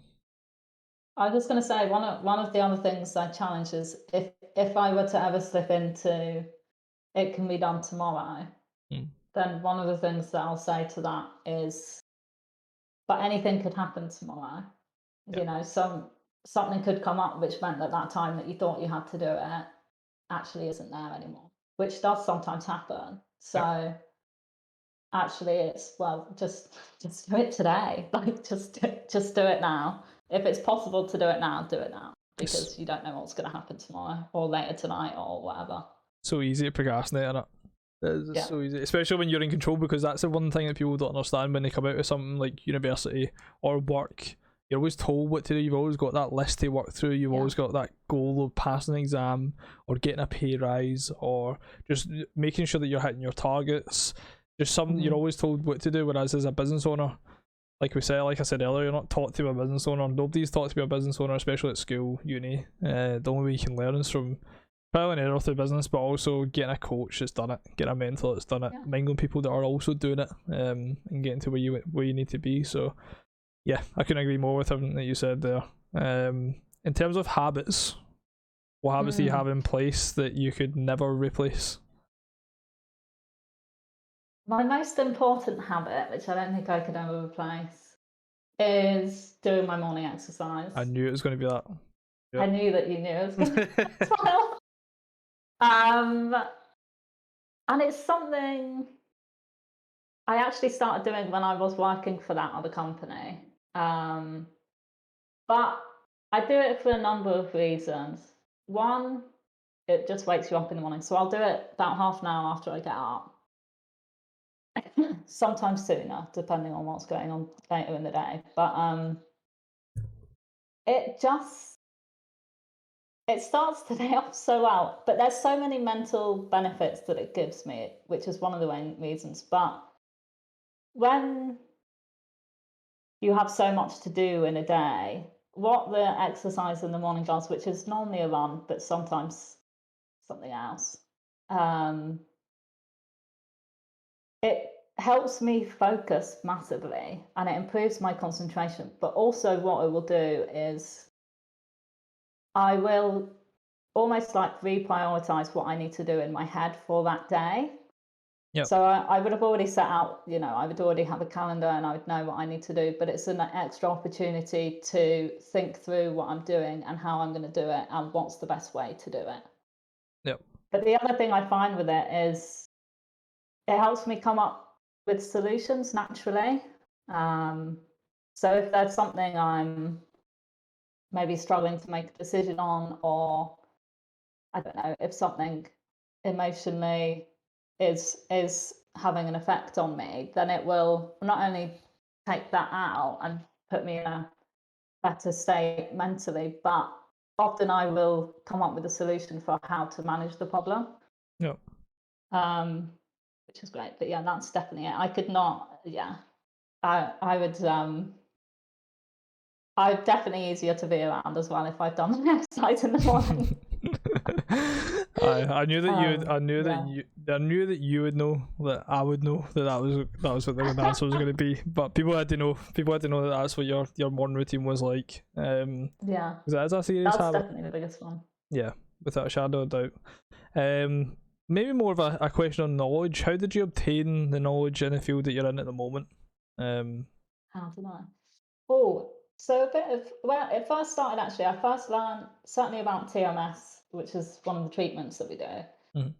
B: I was going to say one of the other things I challenge is if I were to ever slip into it can be done tomorrow, then one of the things that I'll say to that is, but anything could happen tomorrow. Something could come up which meant that time that you thought you had to do it actually isn't there anymore, which does sometimes happen. So actually it's, well, just do it today. Like just do it now. If it's possible to do it now, do it now, because you don't know what's going to happen tomorrow or later tonight or whatever.
A: So easy to procrastinate, isn't it? It's so easy, especially when you're in control, because that's the one thing that people don't understand when they come out of something like university or work. You're always told what to do. You've always got that list to work through. You've always got that goal of passing an exam or getting a pay rise or just making sure that you're hitting your targets. Just something you're always told what to do. Whereas as a business owner, like I said earlier, you're not taught to be a business owner. Nobody's taught to be a business owner, especially at school, uni. The only way you can learn is from trial and error through business, but also getting a coach that's done it, getting a mentor that's done it, mingling people that are also doing it, and getting to where you need to be. So yeah, I couldn't agree more with everything that you said there. In terms of habits, what habits do you have in place that you could never replace?
B: My most important habit, which I don't think I could ever replace, is doing my morning exercise.
A: I knew it was going to be that.
B: Yep. I knew that you knew it was going to be that. And it's something I actually started doing when I was working for that other company. But I do it for a number of reasons. One, it just wakes you up in the morning. So I'll do it about half an hour after I get up. Sometimes sooner, depending on what's going on later in the day. But it starts the day off so well. But there's so many mental benefits that it gives me, which is one of the main reasons. But when you have so much to do in a day, what the exercise in the morning does, which is normally a run, but sometimes something else, it helps me focus massively and it improves my concentration. But also what it will do is I will almost like reprioritize what I need to do in my head for that day. Yep. So I would have already set out, I would already have a calendar and I would know what I need to do, but it's an extra opportunity to think through what I'm doing and how I'm going to do it and what's the best way to do it.
A: Yep.
B: But the other thing I find with it is it helps me come up with solutions naturally. So if there's something I'm maybe struggling to make a decision on, or I don't know, if something emotionally is having an effect on me, then it will not only take that out and put me in a better state mentally, but often I will come up with a solution for how to manage the problem.
A: Yeah.
B: Which is great. But yeah, that's definitely it. I could not, I would I'm definitely easier to be around as well if I've done the exercise in the morning.
A: I knew that you. I knew that
B: Yeah.
A: you. I knew that you would know. That I would know that was what the answer was going to be. But people had to know. People had to know that that's what your morning routine was like.
B: Yeah,
A: Because that is a serious
B: that's
A: habit.
B: definitely the biggest one.
A: Yeah, without a shadow of doubt. Maybe more of a question on knowledge. How did you obtain the knowledge in the field that you're in at the moment?
B: How did I? Oh, so a bit of, well, it first started actually, I first learned certainly about TMS, which is one of the treatments that we do.
A: Mhm.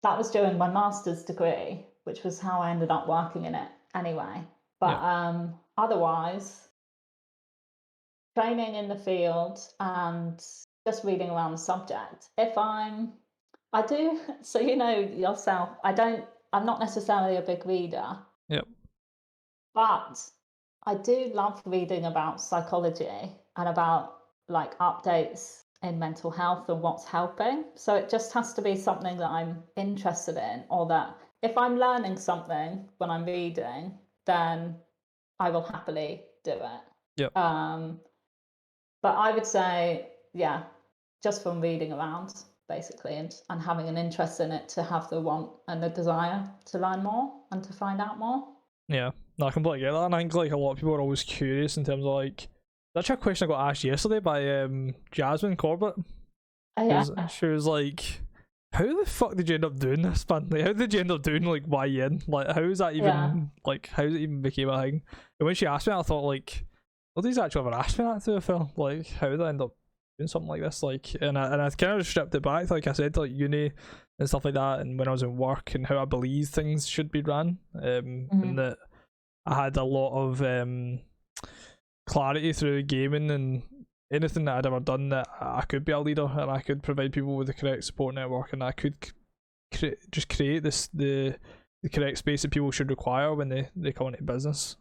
B: That was during my master's degree, which was how I ended up working in it anyway. But otherwise, training in the field and just reading around the subject. I do, so you know yourself, I'm not necessarily a big reader,
A: Yep.
B: but I do love reading about psychology and about like updates in mental health and what's helping. So it just has to be something that I'm interested in, or that if I'm learning something when I'm reading, then I will happily do it.
A: Yep.
B: But I would say, yeah, just from reading around basically and having an interest in it to have the want and the desire to learn more and to find out more.
A: Yeah. No, I completely get that, and I think like a lot of people are always curious in terms of like. That's actually a question I got asked yesterday by Jasmine Corbett.
B: Oh, yeah.
A: She was like, "How the fuck did you end up doing this, man? Like, how did you end up doing like YN? Like, how is that even like? How it even became a thing?" And when she asked me, I thought like, "Well, these actually ever asked me that to a film? Like, how did I end up doing something like this? Like, and I kind of stripped it back, like I said, to, like uni and stuff like that, and when I was in work and how I believe things should be ran, and that I had a lot of clarity through gaming and anything that I'd ever done, that I could be a leader and I could provide people with the correct support network, and I could just create the correct space that people should require when they come into business.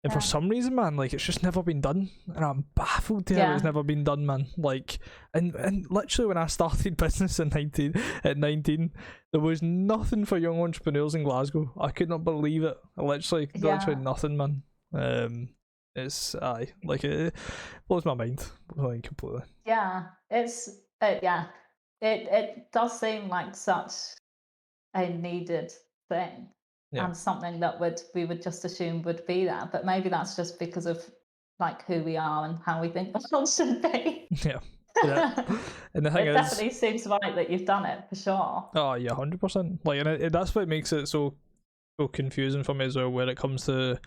A: And for some reason, man, like it's just never been done, and I'm baffled to how it's never been done, man. Like, and literally when I started business at 19, there was nothing for young entrepreneurs in Glasgow. I could not believe it. Literally nothing, man. It's like it blows my mind, completely.
B: Yeah, it does seem like such a needed thing, and something that we would just assume would be there, but maybe that's just because of like who we are and how we think the world should be.
A: Yeah. And the thing
B: it
A: is,
B: definitely seems right that you've done it for sure.
A: Oh yeah, 100%. Like, and that's what makes it so confusing for me as well. When it comes to,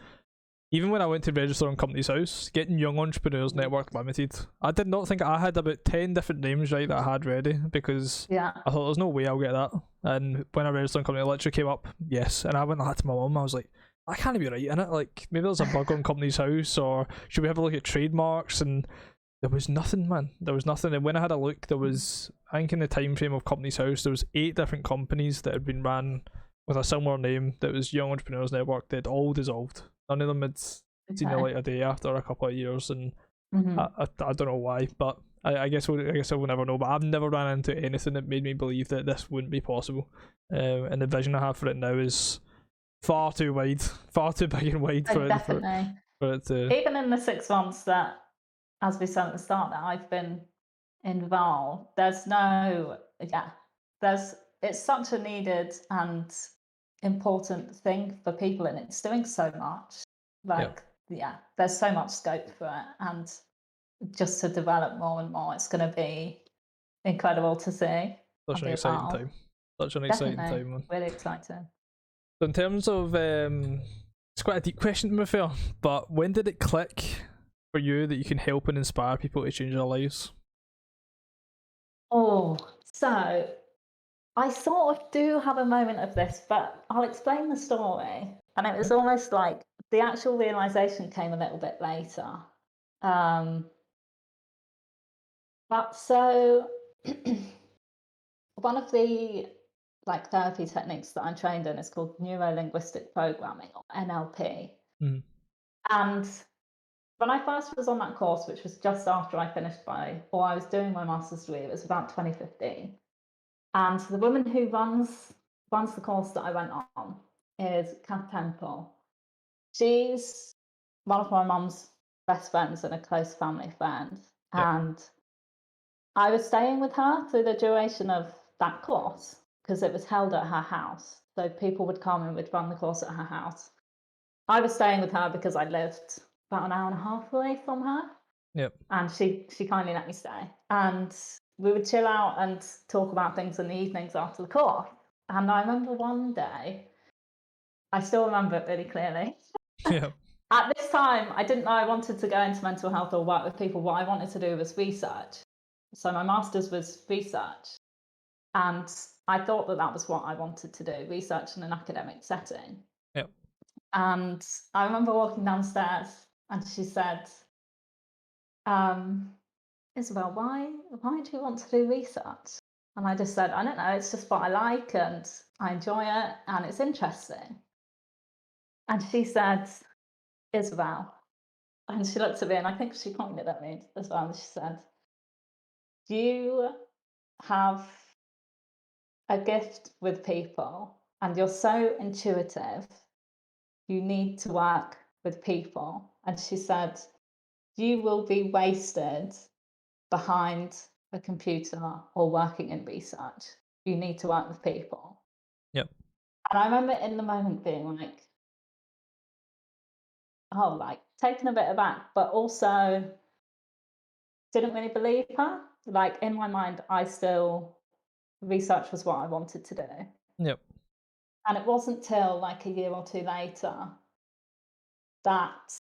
A: even when I went to register on Company's House, getting Young Entrepreneurs Network Limited, I did not think I had about 10 different names right that I had ready, because I thought there's no way I'll get that. And when I registered on Company, it literally came up yes, and I went that to my mum. I was like, I can't be right in it. Like, maybe there's a bug on Company's House, or should we have a look at trademarks? And there was nothing, man. There was nothing. And when I had a look, there was, I think in the time frame of Company's House, there was 8 different companies that had been ran with a similar name that was Young Entrepreneurs Network. They'd all dissolved. None of them had seen the light of day after a couple of years, and I don't know why, but I guess I will never know. But I've never ran into anything that made me believe that this wouldn't be possible. And the vision I have for it now is far too wide, far too big and wide for it to.
B: Even in the 6 months that, as we said at the start, that I've been involved, it's such a needed and important thing for people, and it's doing so much. Like, there's so much scope for it, and just to develop more and more, it's going to be incredible to see.
A: Such an exciting time. Such an exciting time, man.
B: Really exciting.
A: So in terms of, it's quite a deep question to be fair, but when did it click for you that you can help and inspire people to change their lives?
B: Oh, so I sort of do have a moment of this, but I'll explain the story. And it was almost like the actual realization came a little bit later. But so one of the like therapy techniques that I'm trained in is called neuro-linguistic programming, or NLP. And when I first was on that course, which was just after I finished I was doing my master's degree, it was about 2015. And the woman who runs the course that I went on is Kath Temple. She's one of my mum's best friends and a close family friend. And I was staying with her through the duration of that course because it was held at her house. So people would come and we'd run the course at her house. I was staying with her because I lived about an hour and a half away from her.
A: Yep.
B: And she kindly let me stay. And we would chill out and talk about things in the evenings after the course. And I remember one day, I still remember it really clearly.
A: Yeah.
B: At this time, I didn't know I wanted to go into mental health or work with people. What I wanted to do was research. So my master's was research. And I thought that was what I wanted to do, research in an academic setting.
A: Yep.
B: And I remember walking downstairs and she said, Isabel, why do you want to do research? And I just said, I don't know, it's just what I like and I enjoy it and it's interesting. And she said, Isabel, and she looked at me and I think she pointed at me as well and she said, you have a gift with people and you're so intuitive, you need to work with people. And she said, you will be wasted behind a computer or working in research. You need to work with people.
A: Yep.
B: And I remember in the moment being like, oh, like taken a bit aback, but also didn't really believe her. Like in my mind, research was what I wanted to do.
A: Yep.
B: And it wasn't till like a year or two later that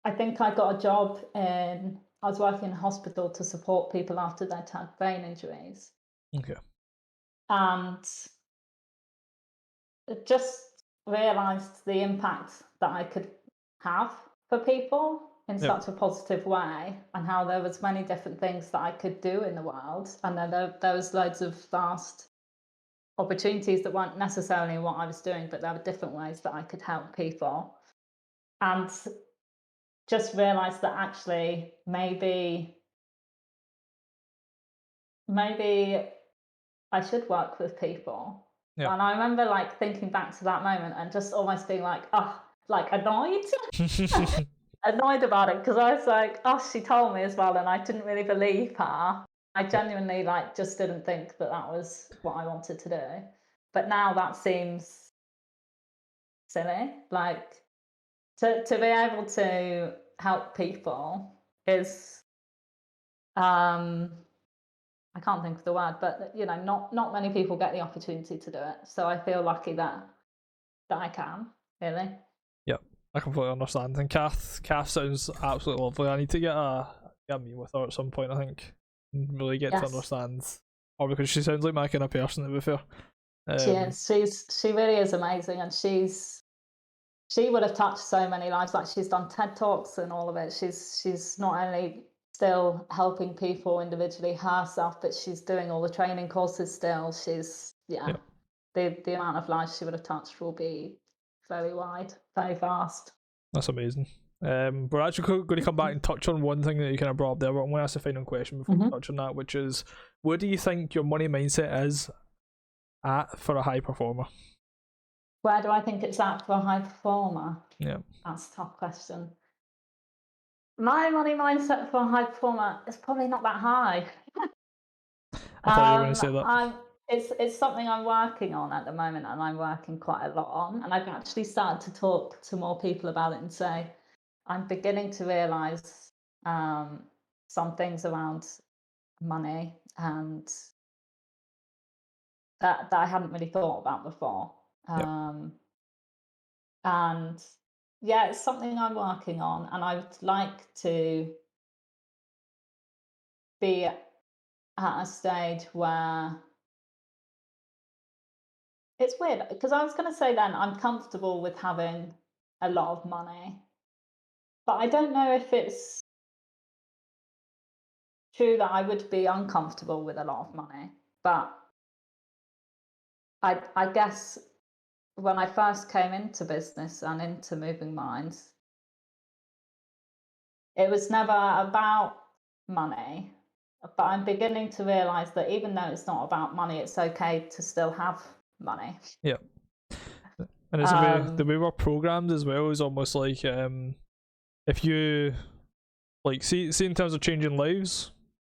B: I think I got a job I was working in a hospital to support people after they'd had brain injuries.
A: Okay.
B: And just realised the impact that I could have for people in such a positive way, and how there was many different things that I could do in the world, and then there was loads of vast opportunities that weren't necessarily what I was doing, but there were different ways that I could help people. And just realised that actually maybe I should work with people.
A: Yep.
B: And I remember like thinking back to that moment and just almost being like, like annoyed. Annoyed about it because I was like, she told me as well, and I didn't really believe her. I genuinely like just didn't think that was what I wanted to do. But now that seems silly. Like to be able to help people is I can't think of the word, but you know, not many people get the opportunity to do it. So I feel lucky that I can, really.
A: Yep, I completely understand. And Kath sounds absolutely lovely. I need to get a meet with her at some point, I think. And really get to understand her, because she sounds like my kind of person, to be fair.
B: She really is amazing, and she would have touched so many lives. Like she's done TED Talks and all of it. She's not only still helping people individually herself, but she's doing all the training courses still. She's the amount of lives she would have touched will be very wide, very vast.
A: That's amazing. We're actually going to come back and touch on one thing that you kind of brought up there, but I'm going to ask the final question before we touch on that, which is, where do you think your money mindset is at for a high performer?
B: Where do I think it's at for a high performer?
A: Yeah.
B: That's a tough question. My money mindset for a high performer is probably not that high.
A: I thought you were going to say that.
B: It's something I'm working on at the moment, and I'm working quite a lot on. And I've actually started to talk to more people about it and say, I'm beginning to realise some things around money and that I hadn't really thought about before. And yeah, it's something I'm working on, and I would like to be at a stage where it's weird, because I was going to say then I'm comfortable with having a lot of money, but I don't know if it's true that I would be uncomfortable with a lot of money. But I guess when I first came into business and into Moving Minds, it was never about money. But I'm beginning to realise that even though it's not about money, it's okay to still have money.
A: Yeah. And it's the way we're programmed as well is almost like if you like see in terms of changing lives,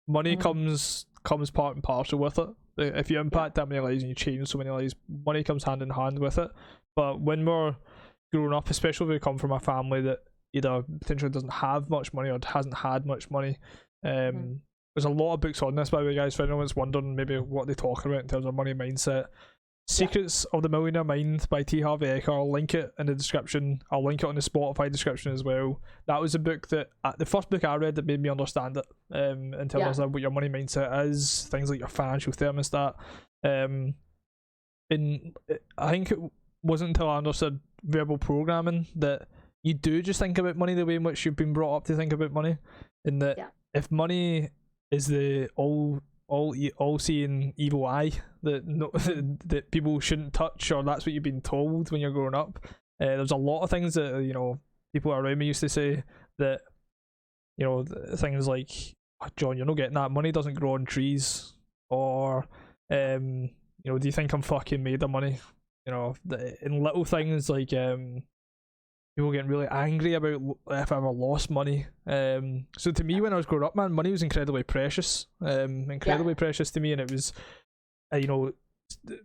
A: money comes part and parcel with it. If you impact that many lives and you change so many lives, money comes hand in hand with it. But when we're growing up, especially if we come from a family that either potentially doesn't have much money or hasn't had much money, there's a lot of books on this, by the way, guys. For anyone that's wondering maybe what they talk about in terms of money mindset, Secrets of the Millionaire Mind by T. Harvey Eker. I'll link it in the description. I'll link it on the Spotify description as well. That was a book that the first book I read that made me understand it, in terms of what your money mindset is, things like your financial thermostat. And I think it wasn't until I understood verbal programming that you do just think about money the way in which you've been brought up to think about money, and that if money is the all-seeing evil eye that people shouldn't touch, or that's what you've been told when you're growing up. There's a lot of things that people around me used to say, that things like, oh, John, you're not getting that, money doesn't grow on trees, or do you think I'm fucking made of money? In little things like people getting really angry about if I ever lost money. So to me, when I was growing up, man, money was incredibly precious. Precious to me, and it was,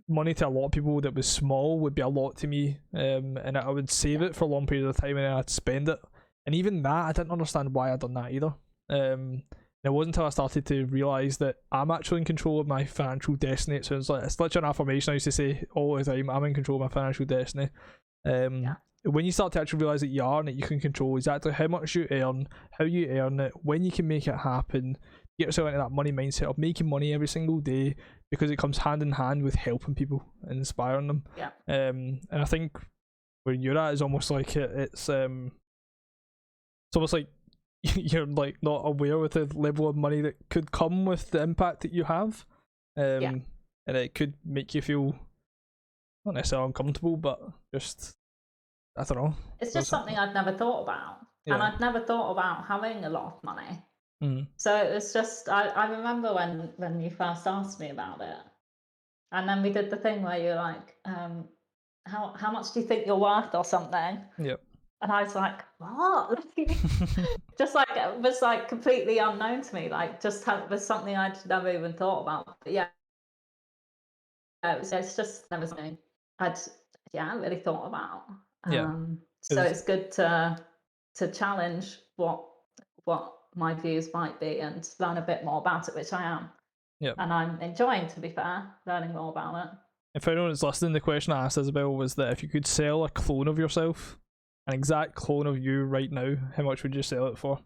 A: money to a lot of people that was small would be a lot to me. And I would save it for a long period of time, and then I'd spend it. And even that, I didn't understand why I'd done that either. And it wasn't until I started to realise that I'm actually in control of my financial destiny. It sounds like it's literally an affirmation I used to say all the time. I'm in control of my financial destiny. When you start to actually realise that you are, and that you can control exactly how much you earn, how you earn it, when you can make it happen, get yourself into that money mindset of making money every single day, because it comes hand in hand with helping people and inspiring them. And I think where you're at is almost like it's almost like you're like not aware with the level of money that could come with the impact that you have. And it could make you feel not necessarily uncomfortable, but just, I don't know.
B: It's just something I'd never thought about. And I'd never thought about having a lot of money. So it was just, I remember when you first asked me about it. And then we did the thing where you're like, how much do you think you're worth or something? And I was like, what? Just like, it was like completely unknown to me. Like, just it was something I'd never even thought about. But it's just never something I'd really thought about. So it's good to challenge what my views might be and learn a bit more about it, which I am. And I'm enjoying, to be fair, learning more about it.
A: If anyone is listening, the question I asked Isabel was that if you could sell a clone of yourself, an exact clone of you right now, how much would you sell it for?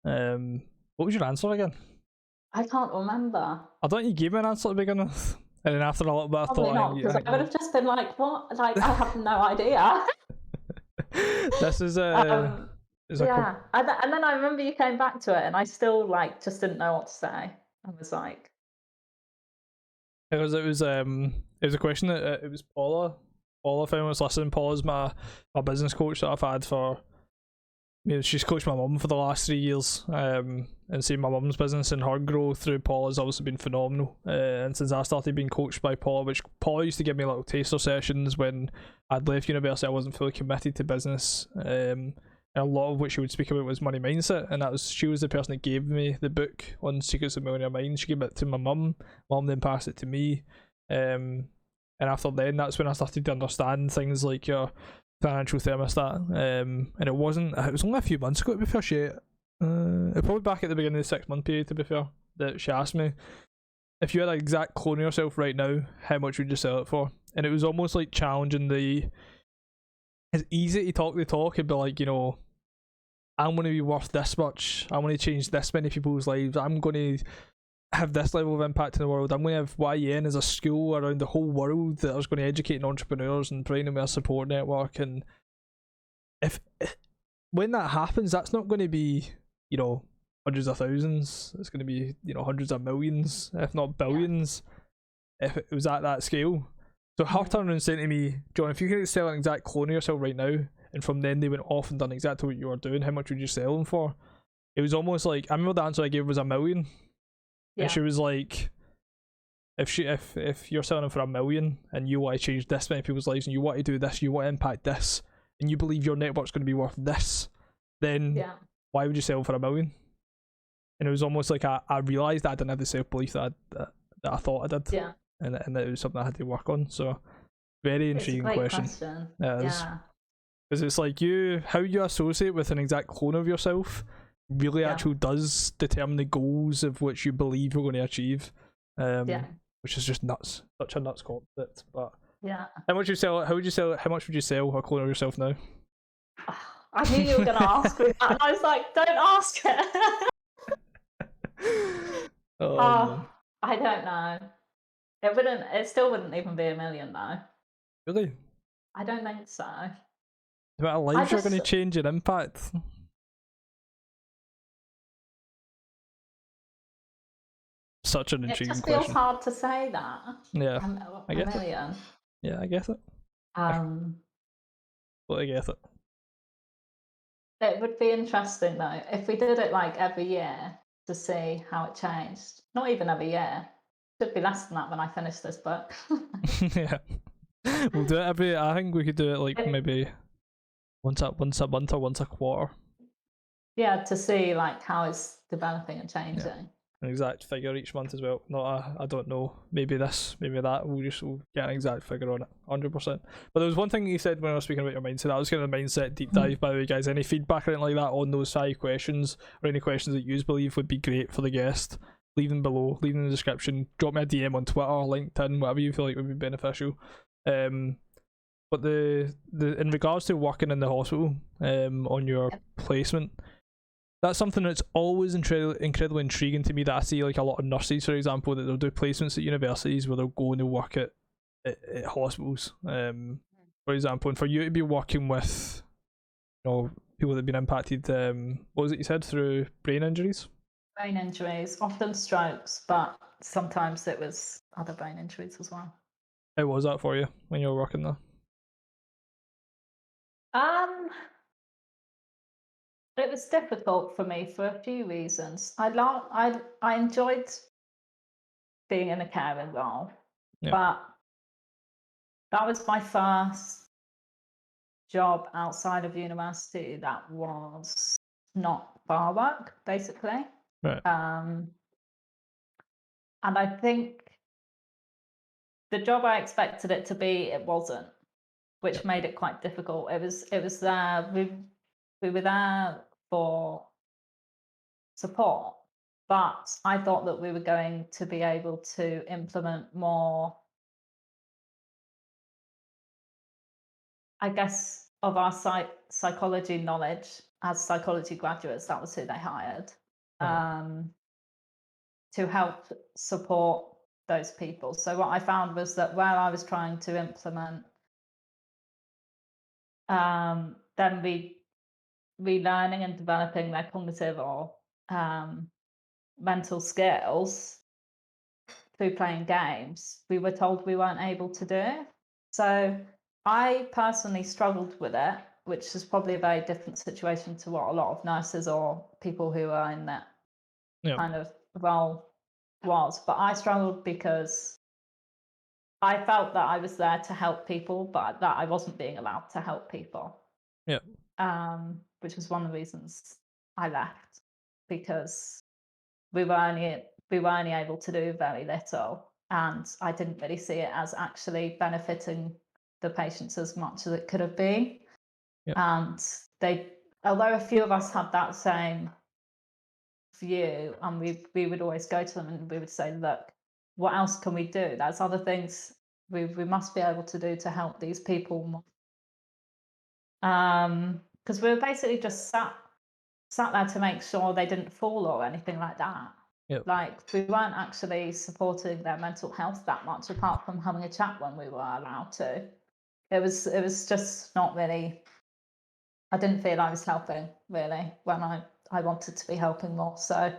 A: What was your answer again?
B: I can't remember.
A: I thought you gave me an answer to begin with, and then after a little bit I
B: Probably
A: thought
B: not, because I would have just been like, what? Like, I have no idea.
A: This is
B: and then I remember you came back to it, and I still just didn't know what to say. I was like,
A: it was a question that it was Paula, if anyone was listening. Paula's my business coach that I've had for, she's coached my mum for the last 3 years, and seeing my mum's business and her grow through Paula's obviously been phenomenal. And since I started being coached by Paula, which Paula used to give me little taster sessions when I'd left university, I wasn't fully committed to business, and a lot of what she would speak about was money mindset, and she was the person that gave me the book on Secrets of the Millionaire Mind. She gave it to my mum then passed it to me, and after then, that's when I started to understand things like your financial thermostat. And it was only a few months ago, to be fair. Probably back at the beginning of the 6-month period, to be fair, that she asked me, if you had an exact clone of yourself right now, how much would you sell it for? And it was almost like challenging it's easy to talk the talk and be like, I'm going to be worth this much, I'm going to change this many people's lives, I'm going to have this level of impact in the world, I'm going to have YN as a school around the whole world that I was going to educate entrepreneurs and provide them with a support network. And when that happens, that's not going to be hundreds of thousands, it's going to be hundreds of millions, if not billions, if it was at that scale. So her turning around and saying to me, John, if you could sell an exact clone of yourself right now, and from then they went off and done exactly what you were doing, how much would you sell them for? It was almost like, I remember the answer I gave was $1 million. And she was like, if you're selling them for $1 million and you want to change this many people's lives and you want to do this, you want to impact this, and you believe your network's going to be worth this, then why would you sell them for $1 million? and it was almost like I realised that I didn't have the self-belief that I thought I did.
B: Yeah.
A: And it was something I had to work on. So very intriguing
B: It's a great
A: question.
B: Yeah.
A: Because it's like how you associate with an exact clone of yourself really actually does determine the goals of which you believe you're going to achieve. Which is just nuts. Such a nuts concept. But
B: yeah.
A: How much would you sell a clone of yourself now?
B: I knew you were going to ask me that, and I was like, don't ask it. I don't know. It still wouldn't even be $1 million though.
A: Really?
B: I don't think so.
A: The amount of lives you're going to change and impact. Such an intriguing question.
B: It just feels hard to say that.
A: Yeah.
B: I get it.
A: Yeah, I get it. Well, I get it.
B: It would be interesting though if we did it like every year to see how it changed. Not even every year. It should be less than that when I finish this book.
A: Yeah. We'll do it I think we could do it like maybe once a month or once a quarter.
B: Yeah, to see like how it's developing and changing.
A: Yeah. An exact figure each month as well. Not I don't know. Maybe this, maybe that. We'll get an exact figure on it, 100%. But there was one thing you said when I was speaking about your mindset. That was kind of a mindset deep dive, by the way, guys. Any feedback or anything like that on those 5 questions, or any questions that you believe would be great for the guest, leave them below. Leave them in the description. Drop me a DM on Twitter, LinkedIn, whatever you feel like would be beneficial. But the in regards to working in the hospital, on your placement. That's something that's always incredibly intriguing to me, that I see like a lot of nurses, for example, that they'll do placements at universities where they'll go and they'll work at hospitals, for example. And for you to be working with, people that have been impacted, what was it you said, through brain injuries?
B: Brain injuries, often strokes, but sometimes it was other brain injuries as well.
A: How was that for you when you were working there?
B: It was difficult for me for a few reasons. I enjoyed being in a caring role, but that was my first job outside of university that was not bar work, basically.
A: Right.
B: And I think the job I expected it to be, it wasn't, which made it quite difficult. It was there. We were there for support, but I thought that we were going to be able to implement more, I guess, of our psychology knowledge as psychology graduates. That was who they hired, to help support those people. So what I found was that where I was trying to implement them relearning and developing their cognitive or mental skills through playing games, we were told we weren't able to do. So I personally struggled with it, which is probably a very different situation to what a lot of nurses or people who are in that kind of role was. But I struggled because I felt that I was there to help people, but that I wasn't being allowed to help people.
A: Yeah.
B: Which was one of the reasons I left, because we were only able to do very little, and I didn't really see it as actually benefiting the patients as much as it could have been. And although a few of us had that same view, and we would always go to them and we would say, look, what else can we do? There's other things we must be able to do to help these people more. Because we were basically just sat there to make sure they didn't fall or anything like that. Like, we weren't actually supporting their mental health that much, apart from having a chat when we were allowed to. It was just not really, I didn't feel I was helping really when I wanted to be helping more. So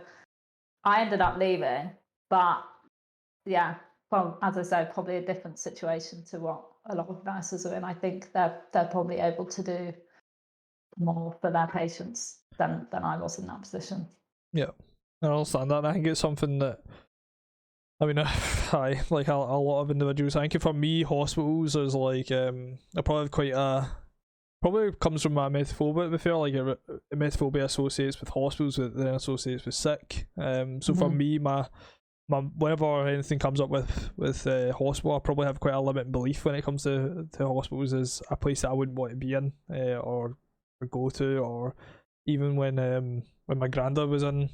B: I ended up leaving, but yeah, well, as I said, probably a different situation to what a lot of nurses are in. I think they're probably able to do more for their patients than I was in that position. Yeah,
A: I understand that. I think it's something that, I mean, like a lot of individuals, I think for me, hospitals is like, I probably have quite a probably comes from my emetophobia. To be fair, like emetophobia associates with hospitals, then associates with sick. So for me, my whenever anything comes up with hospital, I probably have quite a limiting belief when it comes to hospitals as a place that I wouldn't want to be in, or go to, or even when my granddad was in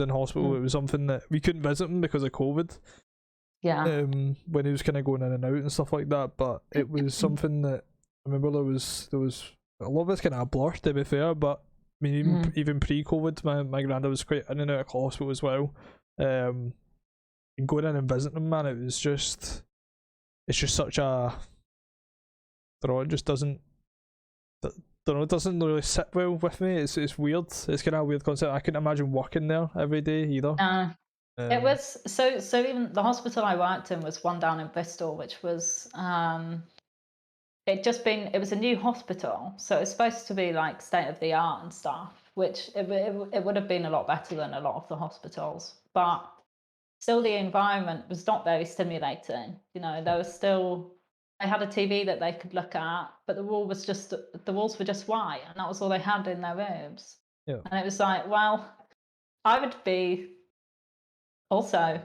A: hospital, it was something that we couldn't visit him because of COVID.
B: Yeah.
A: When he was kind of going in and out and stuff like that, but it was something that I remember there was a lot of it's kind of a blur, to be fair, but I mean even pre-COVID, my granddad was quite in and out of hospital as well. And going in and visiting him, man, it's just such a, I don't know, it just doesn't really sit well with me. It's weird. It's kind of a weird concept. I couldn't imagine working there every day either.
B: It was so even the hospital I worked in was one down in Bristol, which was it was a new hospital, so it's supposed to be like state of the art and stuff, which it would have been a lot better than a lot of the hospitals, but still the environment was not very stimulating. You know, they had a TV that they could look at, but the walls were just white, and that was all they had in their rooms.
A: Yeah.
B: And it was like, well, I would be also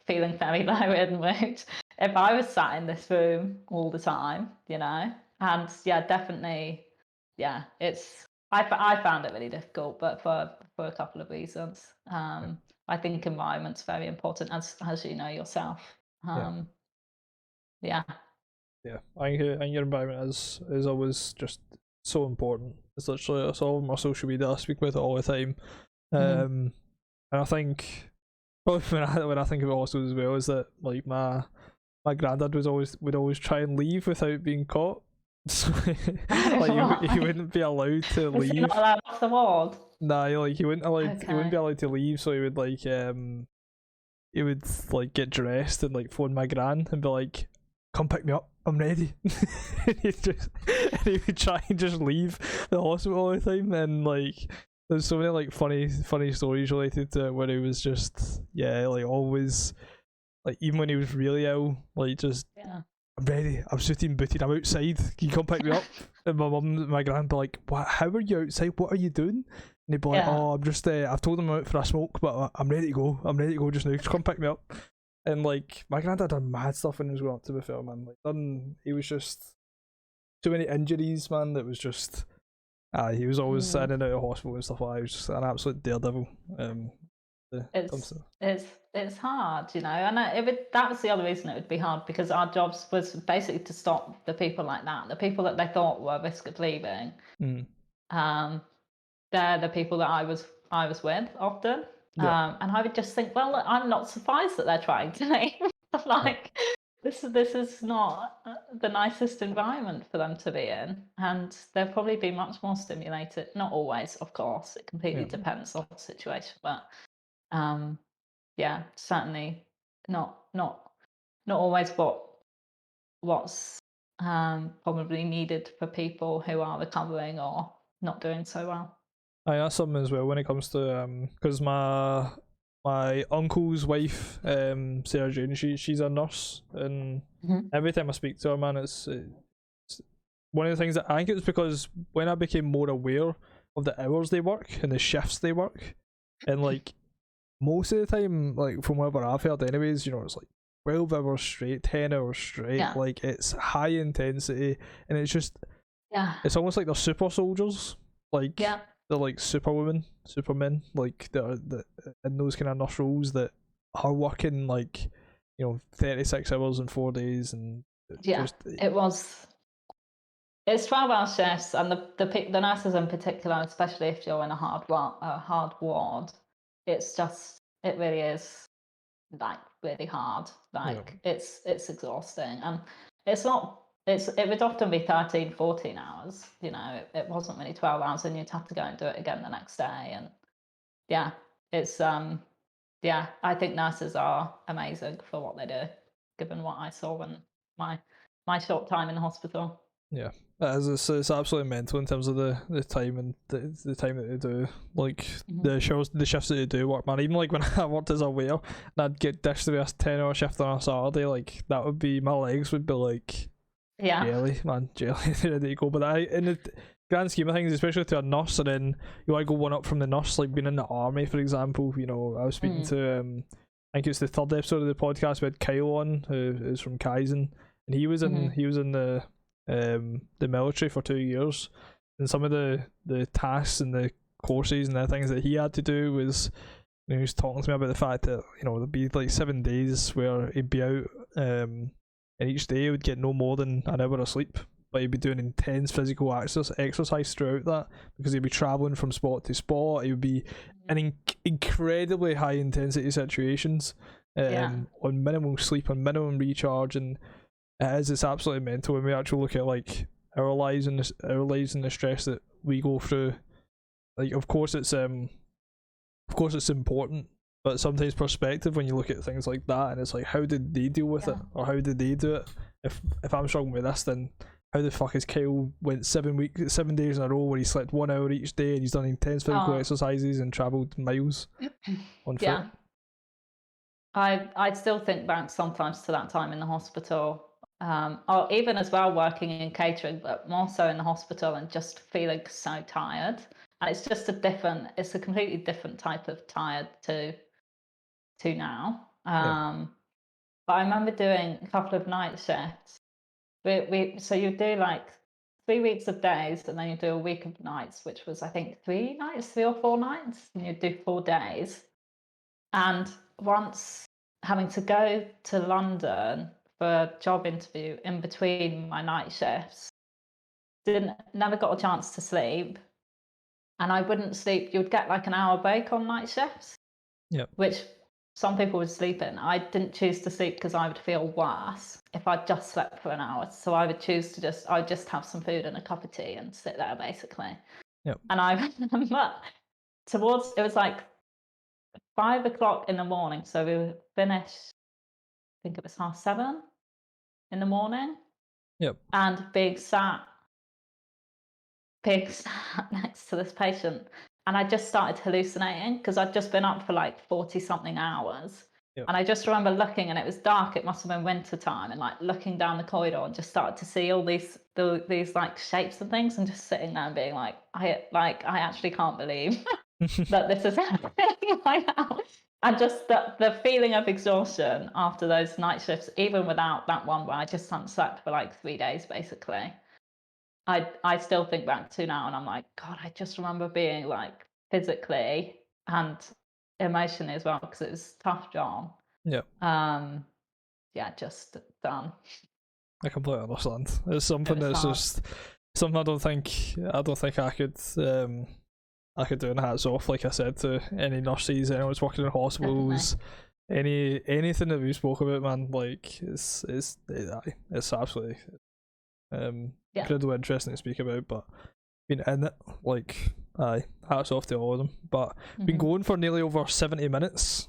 B: feeling very low in mood if I was sat in this room all the time, you know. And yeah, definitely, yeah, I found it really difficult, but for a couple of reasons. I think environment's very important, as you know yourself. Yeah.
A: I think your environment is always just so important. It's literally, it's all my social media. I speak about it all the time. And I think probably when I think about also as well is that like my granddad would always try and leave without being caught. So like he wouldn't be allowed to leave.
B: He not allowed off the ward?
A: Nah, like he wouldn't be allowed to leave, so he would get dressed and like phone my gran and be like, come pick me up, I'm ready. And he would try and just leave the hospital all the time, and like there's so many like funny stories related to where he was just like always, like even when he was really ill, like just I'm ready, I'm suited and booted, I'm outside, can you come pick me up? And my gran would be like, what, how are you outside, what are you doing? And he'd be like, oh, I'm just I've told him I'm out for a smoke, but I'm ready to go just now, just come pick me up. And like my granddad done mad stuff when he was growing up, to be fair, man. Like he was just too many injuries, man. That was just he was always in and out of hospital and stuff like that. He was just an absolute daredevil.
B: It's hard, you know, and that was the other reason it would be hard, because our jobs was basically to stop the people like that, the people that they thought were at risk of leaving. They're the people that I was with often. And I would just think, well, look, I'm not surprised that they're trying to leave. Like, this is not the nicest environment for them to be in, and they'll probably be much more stimulated. Not always, of course, it completely depends on the situation, but certainly not always what's probably needed for people who are recovering or not doing so well.
A: That's something as well when it comes to because my uncle's wife, Sarah Jane, she's a nurse, and every time I speak to her, man, it's one of the things that I think it was because when I became more aware of the hours they work and the shifts they work, and like most of the time, like from whatever I've heard anyways, you know, it's like 12 hours straight, 10 hours straight, like it's high intensity, and it's just it's almost like they're super soldiers, like they're like superwomen, supermen, like they're in those kind of nurse roles that are working like, you know, 36 hours in 4 days, and
B: it's 12-hour shifts, and the nurses in particular, especially if you're in a hard ward, it really is like really hard, like it's exhausting, and it would often be 13, 14 hours, you know, it wasn't really 12 hours, and you'd have to go and do it again the next day. And it's I think nurses are amazing for what they do, given what I saw in my short time in the hospital.
A: It's absolutely mental in terms of the time and the time that they do, like the shifts that they do work, man. Even like when I worked as a waiter and I'd get dished to be a 10-hour shift on a Saturday, like that would be, my legs would be like jelly, man, jelly, ready to go. But grand scheme of things, especially to a nurse, and then you want to go one up from the nurse, like being in the army, for example. You know, I was speaking to I think it's the third episode of the podcast. We had Kyle on, who is from Kaizen, and he was in the military for 2 years, and some of the tasks and the courses and the things that he had to do was, you know, he was talking to me about the fact that, you know, there'd be like 7 days where he'd be out, and each day he would get no more than an hour of sleep, but he'd be doing intense physical exercise throughout that, because he'd be travelling from spot to spot. He would be in incredibly high intensity situations, on minimum sleep, on minimum recharge, and it's absolutely mental when we actually look at like our lives and the stress that we go through. Like, of course it's important, but sometimes perspective when you look at things like that, and it's like, how did they deal with it, or how did they do it? If I'm struggling with this, then how the fuck has Kyle went 7 days in a row where he slept 1 hour each day, and he's done intense physical exercises and travelled miles on foot?
B: Yeah. I still think back sometimes to that time in the hospital, or even as well working in catering, but more so in the hospital, and just feeling so tired. And it's just it's a completely different type of tired to now. But I remember doing a couple of night shifts. So you do like 3 weeks of days, and then you do a week of nights, which was, I think, 3 or 4 nights, and you do 4 days. And once having to go to London for a job interview in between my night shifts, never got a chance to sleep. And I wouldn't sleep. You would get like an hour break on night shifts, which some people would sleep in. I didn't choose to sleep because I would feel worse if I just slept for an hour. So I would choose to I'd just have some food and a cup of tea and sit there, basically. And I remember it was like 5 o'clock in the morning. So we were finished, I think it was 7:30 in the morning. And being sat next to this patient, and I just started hallucinating because I'd just been up for like 40 something hours. And I just remember looking, and it was dark, it must have been winter time, and like looking down the corridor and just started to see all these like shapes and things, and just sitting there and being like, I actually can't believe that this is happening right now. And just the feeling of exhaustion after those night shifts, even without that one where I just hadn't slept for like 3 days, basically, I still think back to now, and I'm like, God, I just remember being like physically and emotionally as well, because it was a tough job. Just done.
A: I completely understand. It's something that's hard. Just something I don't think I could do in hats off, like I said, to any nurses, anyone who's working in hospitals, anything that we spoke about, man. Like it's absolutely incredibly interesting to speak about, but been in it, like, hats off to all of them. But been going for nearly over 70 minutes.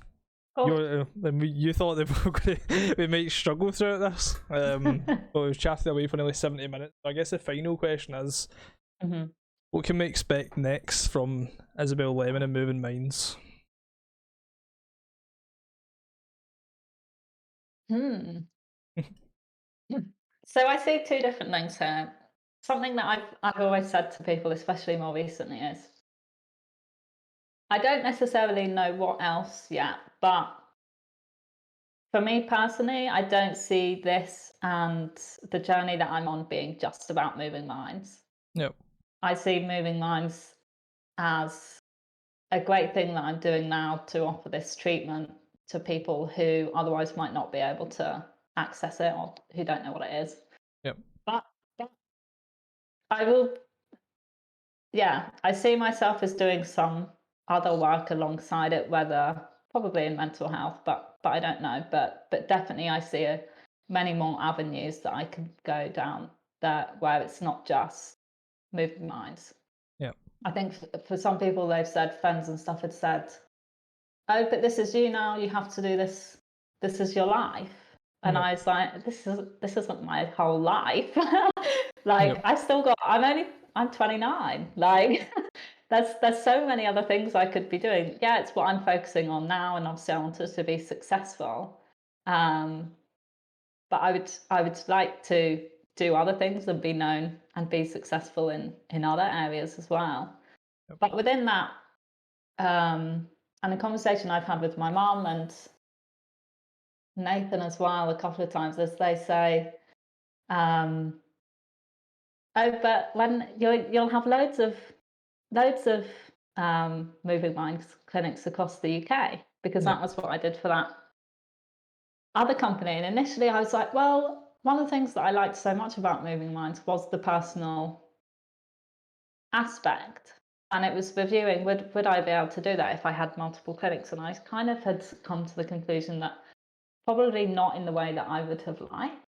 A: You thought that we might struggle throughout this, but we've chatted away for nearly 70 minutes. I guess the final question is, what can we expect next from Isabel Leming and Moving Minds?
B: So I see 2 different things here. Something that I've always said to people, especially more recently, is I don't necessarily know what else yet, but for me personally, I don't see this and the journey that I'm on being just about moving minds. I see moving minds as a great thing that I'm doing now to offer this treatment to people who otherwise might not be able to access it, or who don't know what it is. But I will, I see myself as doing some other work alongside it, whether probably in mental health, but I don't know. But definitely I see many more avenues that I can go down there, where it's not just moving minds. I think for some people, they've said, friends and stuff had said, oh, but this is you now, you have to do this, this is your life. And I was like, this isn't my whole life. I still got, I'm 29. Like there's so many other things I could be doing. Yeah, it's what I'm focusing on now, and obviously I wanted to be successful. But I would like to do other things and be known and be successful in other areas as well.
A: Yep.
B: But within that, and a conversation I've had with my mum and Nathan as well a couple of times, as they say, oh, but when you'll have loads of moving minds clinics across the UK, because that was what I did for that other company. And initially I was like, well, one of the things that I liked so much about moving minds was the personal aspect, and it was reviewing would I be able to do that if I had multiple clinics. And I kind of had come to the conclusion that probably not in the way that I would have liked.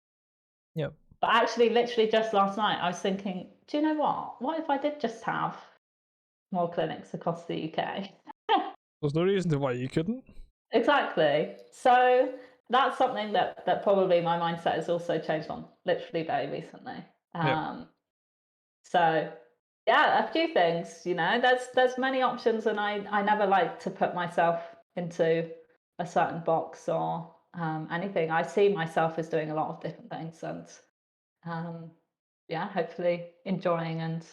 A: Yep.
B: But actually, literally just last night, I was thinking, do you know what if I did just have more clinics across the UK?
A: There's no reason to why you couldn't.
B: Exactly. So that's something that probably my mindset has also changed on literally very recently. So yeah, a few things, there's many options, and I never like to put myself into a certain box or anything. I see myself as doing a lot of different things, and yeah, hopefully enjoying, and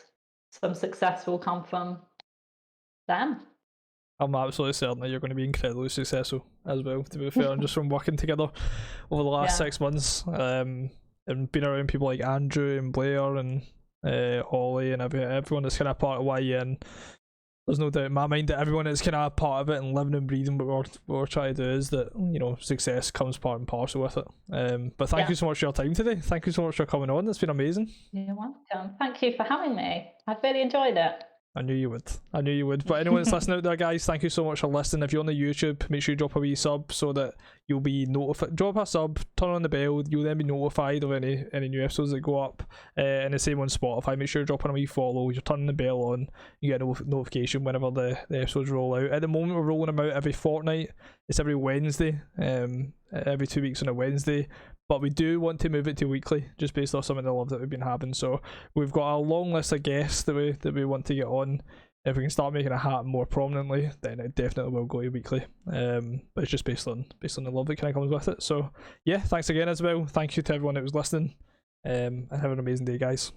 B: some success will come from them.
A: I'm absolutely certain that you're going to be incredibly successful as well, to be fair, and just from working together over the last 6 months, and being around people like Andrew and Blair and Ollie and everyone that's kind of part of YN. There's no doubt in my mind that everyone that's kind of part of it and living and breathing what we're trying to do is that, success comes part and parcel with it. But thank you so much for your time today. Thank you so much for coming on. It's been amazing.
B: You're welcome. Thank you for having me. I've really enjoyed it.
A: I knew you would. But anyone that's listening out there, guys, thank you so much for listening. If you're on the YouTube, make sure you drop a wee sub so that you'll be notified. Drop a sub, turn on the bell, you'll then be notified of any new episodes that go up. And the same on Spotify, make sure you're dropping a wee follow, you're turning the bell on, you get a notification whenever the episodes roll out. At the moment, we're rolling them out every fortnight. It's every Wednesday, every 2 weeks on a Wednesday. But we do want to move it to weekly, just based off some of the love that we've been having. So we've got a long list of guests that we want to get on. If we can start making it happen more prominently, then it definitely will go to weekly. But it's just based on the love that kind of comes with it. So yeah, thanks again, Isabel. Thank you to everyone that was listening. And have an amazing day, guys.